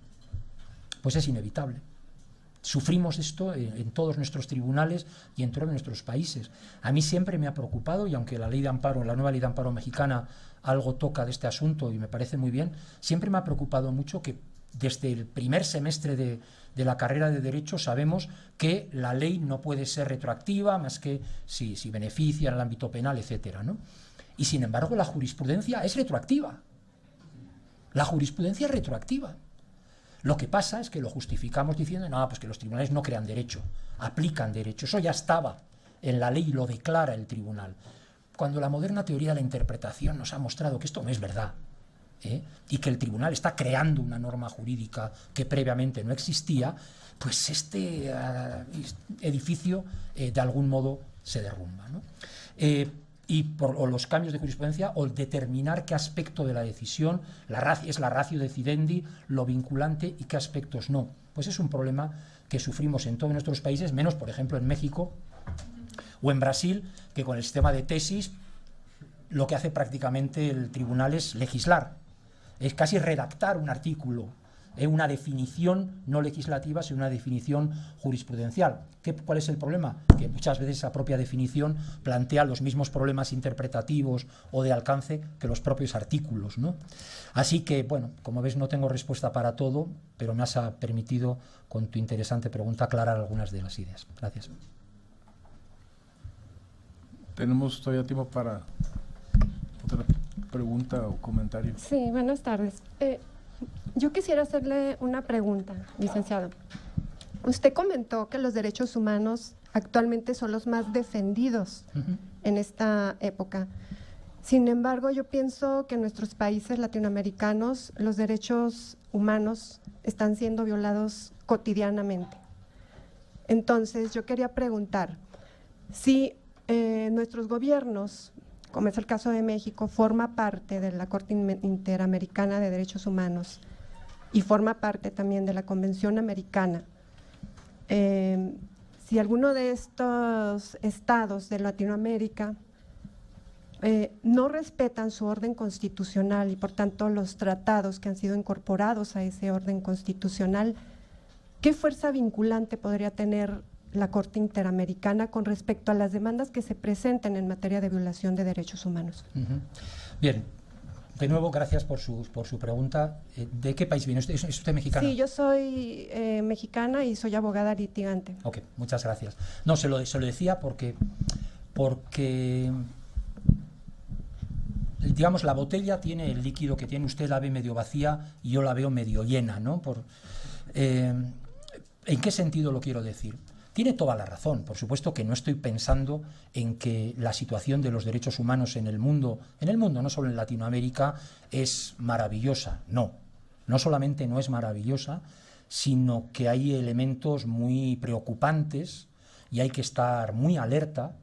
pues es inevitable. Sufrimos esto en todos nuestros tribunales y en todos nuestros países. A mí siempre me ha preocupado, y aunque la ley de amparo, la nueva ley de amparo mexicana algo toca de este asunto y me parece muy bien, siempre me ha preocupado mucho que desde el primer semestre de la carrera de Derecho sabemos que la ley no puede ser retroactiva más que si beneficia en el ámbito penal, etcétera, ¿no? Y sin embargo la jurisprudencia es retroactiva. La jurisprudencia es retroactiva. Lo que pasa es que lo justificamos diciendo, no, pues que los tribunales no crean derecho, aplican derecho. Eso ya estaba en la ley y lo declara el tribunal. Cuando la moderna teoría de la interpretación nos ha mostrado que esto no es verdad, y que el tribunal está creando una norma jurídica que previamente no existía, pues este edificio de algún modo se derrumba, ¿no? Y por los cambios de jurisprudencia o determinar qué aspecto de la decisión es la ratio decidendi, lo vinculante, y qué aspectos no. Pues es un problema que sufrimos en todos nuestros países, menos por ejemplo en México o en Brasil, que con el sistema de tesis lo que hace prácticamente el tribunal es legislar, es casi redactar un artículo, una definición no legislativa, sino una definición jurisprudencial. ¿Cuál es el problema? Que muchas veces esa propia definición plantea los mismos problemas interpretativos o de alcance que los propios artículos, ¿no? Así que, bueno, como ves, no tengo respuesta para todo, pero me has permitido, con tu interesante pregunta, aclarar algunas de las ideas. Gracias. Tenemos todavía tiempo para otra pregunta o comentario. Sí, buenas tardes. Yo quisiera hacerle una pregunta, licenciado. Usted comentó que los derechos humanos actualmente son los más defendidos en esta época. Sin embargo, yo pienso que en nuestros países latinoamericanos los derechos humanos están siendo violados cotidianamente. Entonces, yo quería preguntar si nuestros gobiernos, como es el caso de México, forma parte de la Corte Interamericana de Derechos Humanos y forma parte también de la Convención Americana. Si alguno de estos estados de Latinoamérica no respetan su orden constitucional y por tanto los tratados que han sido incorporados a ese orden constitucional, ¿qué fuerza vinculante podría tener la Corte Interamericana con respecto a las demandas que se presenten en materia de violación de derechos humanos? Bien, de nuevo, gracias por su pregunta. ¿De qué país viene? ¿Es usted mexicana? Sí, yo soy mexicana y soy abogada litigante. Ok, muchas gracias. No, se lo decía porque digamos, la botella tiene el líquido que tiene, usted la ve medio vacía y yo la veo medio llena, ¿no? ¿En qué sentido lo quiero decir? Tiene toda la razón. Por supuesto que no estoy pensando en que la situación de los derechos humanos en el mundo, no solo en Latinoamérica, es maravillosa. No solamente no es maravillosa, sino que hay elementos muy preocupantes y hay que estar muy alerta,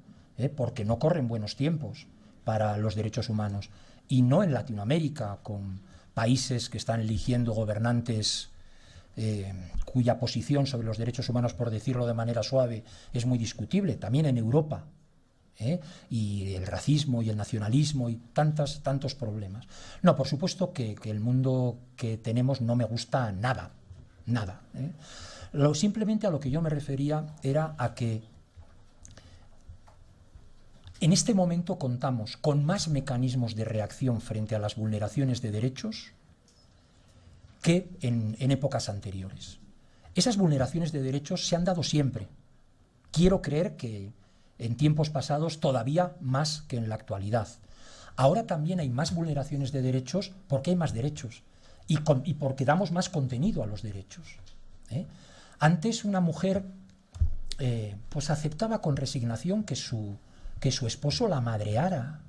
porque no corren buenos tiempos para los derechos humanos. Y no en Latinoamérica, con países que están eligiendo gobernantes cuya posición sobre los derechos humanos, por decirlo de manera suave, es muy discutible, también en Europa, y el racismo y el nacionalismo y tantos problemas. No, por supuesto que el mundo que tenemos no me gusta nada. Simplemente a lo que yo me refería era a que en este momento contamos con más mecanismos de reacción frente a las vulneraciones de derechos que en épocas anteriores. Esas vulneraciones de derechos se han dado siempre. Quiero creer que en tiempos pasados todavía más que en la actualidad. Ahora también hay más vulneraciones de derechos porque hay más derechos y porque damos más contenido a los derechos. Antes una mujer pues aceptaba con resignación que su esposo la madreara.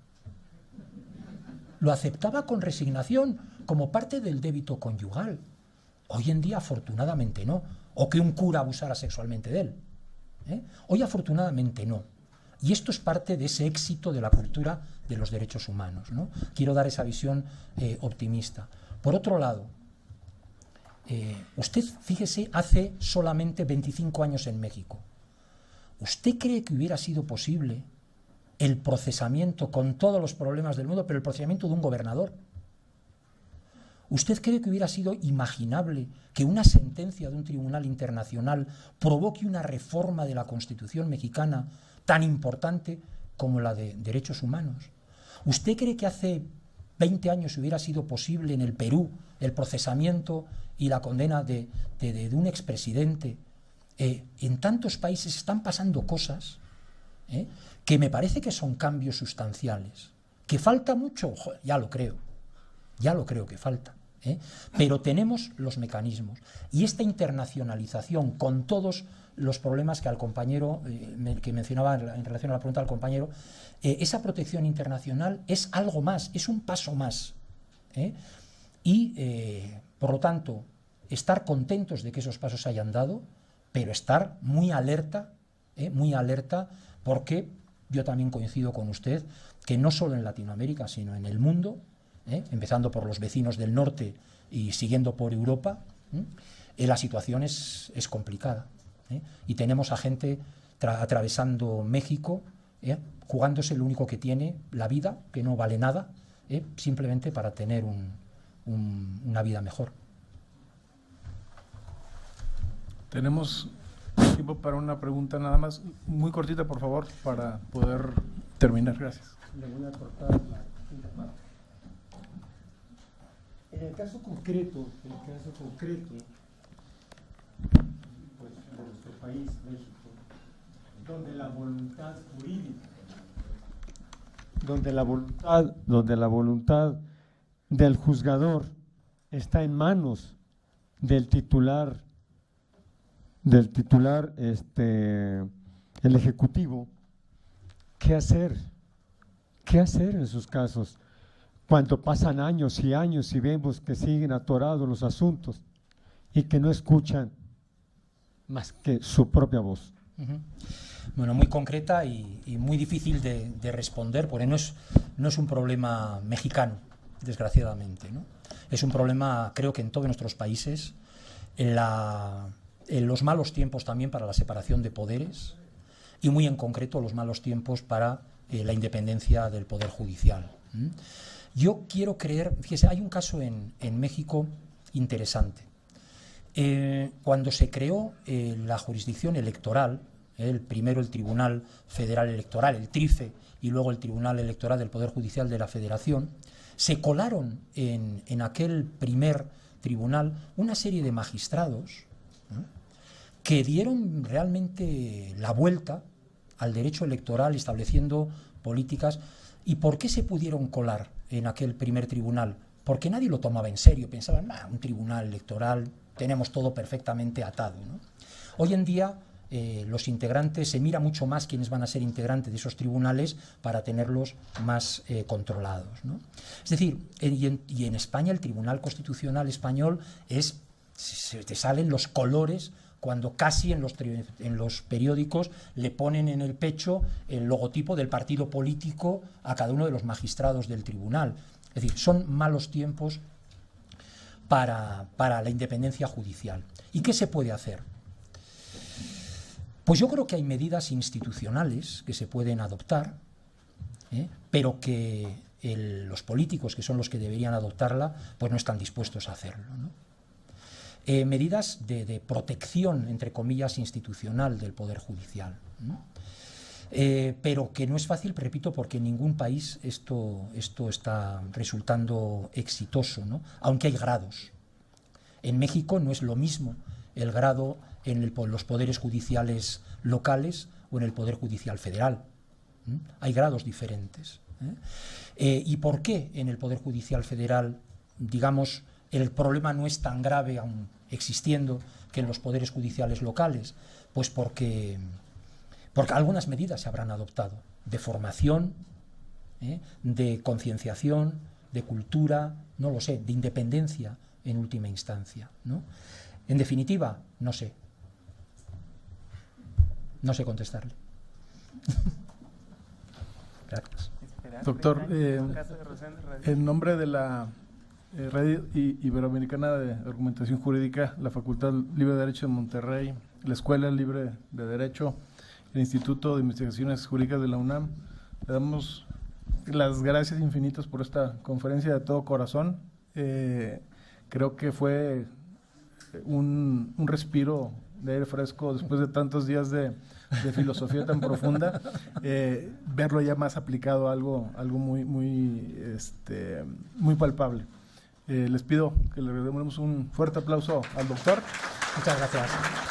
Lo aceptaba con resignación como parte del débito conyugal. Hoy en día, afortunadamente, no. O que un cura abusara sexualmente de él. Hoy, afortunadamente, no. Y esto es parte de ese éxito de la cultura de los derechos humanos, ¿no? Quiero dar esa visión optimista. Por otro lado, usted, fíjese, hace solamente 25 años en México. ¿Usted cree que hubiera sido posible el procesamiento, con todos los problemas del mundo, pero el procesamiento de un gobernador? ¿Usted cree que hubiera sido imaginable que una sentencia de un tribunal internacional provoque una reforma de la Constitución mexicana tan importante como la de derechos humanos? ¿Usted cree que hace 20 años hubiera sido posible en el Perú el procesamiento y la condena de un expresidente? En tantos países están pasando cosas que me parece que son cambios sustanciales. ¿Que falta mucho? Joder, ya lo creo que falta. Pero tenemos los mecanismos. Y esta internacionalización, con todos los problemas que al compañero, que mencionaba en relación a la pregunta del compañero, esa protección internacional es algo más, es un paso más. Y, por lo tanto, estar contentos de que esos pasos se hayan dado, pero estar muy alerta, porque yo también coincido con usted que no solo en Latinoamérica, sino en el mundo, empezando por los vecinos del norte y siguiendo por Europa, la situación es complicada. Y tenemos a gente atravesando México, jugándose lo único que tiene, la vida, que no vale nada, simplemente para tener una vida mejor. Tenemos tiempo para una pregunta nada más, muy cortita por favor, para poder terminar. Gracias. Le voy a cortar la quinta parte. En el caso concreto pues, de nuestro país, México, donde la voluntad jurídica, donde la voluntad del juzgador está en manos del titular, el ejecutivo, ¿qué hacer? ¿Qué hacer en esos casos? Cuando pasan años y años y vemos que siguen atorados los asuntos y que no escuchan más que su propia voz. Bueno, muy concreta y muy difícil de responder, porque no es un problema mexicano, desgraciadamente, ¿no? Es un problema, creo que en todos nuestros países, en los malos tiempos también para la separación de poderes y muy en concreto los malos tiempos para la independencia del Poder Judicial. Yo quiero creer, fíjese, hay un caso en México interesante. Cuando se creó la jurisdicción electoral, primero el Tribunal Federal Electoral, el TRIFE, y luego el Tribunal Electoral del Poder Judicial de la Federación, se colaron en aquel primer tribunal una serie de magistrados que dieron realmente la vuelta al derecho electoral, estableciendo políticas. ¿Y por qué se pudieron colar en aquel primer tribunal? Porque nadie lo tomaba en serio, pensaban, un tribunal electoral, tenemos todo perfectamente atado, ¿no? Hoy en día los integrantes, se mira mucho más quiénes van a ser integrantes de esos tribunales para tenerlos más controlados, ¿no? Es decir, y en España el Tribunal Constitucional Español te salen los colores cuando casi en los periódicos le ponen en el pecho el logotipo del partido político a cada uno de los magistrados del tribunal. Es decir, son malos tiempos para la independencia judicial. ¿Y qué se puede hacer? Pues yo creo que hay medidas institucionales que se pueden adoptar, pero que los políticos, que son los que deberían adoptarla, pues no están dispuestos a hacerlo, ¿no? Medidas de protección, entre comillas, institucional del Poder Judicial, ¿no? Pero que no es fácil, repito, porque en ningún país esto está resultando exitoso, ¿no? Aunque hay grados. En México no es lo mismo el grado en los poderes judiciales locales o en el Poder Judicial Federal. Hay grados diferentes. ¿Y por qué en el Poder Judicial Federal, digamos, el problema no es tan grave, aún existiendo, que en los poderes judiciales locales? Pues porque algunas medidas se habrán adoptado, de formación, de concienciación, de cultura, no lo sé, de independencia en última instancia, ¿no? En definitiva, no sé. No sé contestarle. Gracias. Doctor, en nombre de la Red Iberoamericana de Argumentación Jurídica, la Facultad Libre de Derecho de Monterrey, la Escuela Libre de Derecho, el Instituto de Investigaciones Jurídicas de la UNAM, le damos las gracias infinitas por esta conferencia de todo corazón. creo que fue un respiro de aire fresco después de tantos días de filosofía tan profunda, verlo ya más aplicado a algo muy palpable. Les pido que le demos un fuerte aplauso al doctor. Muchas gracias.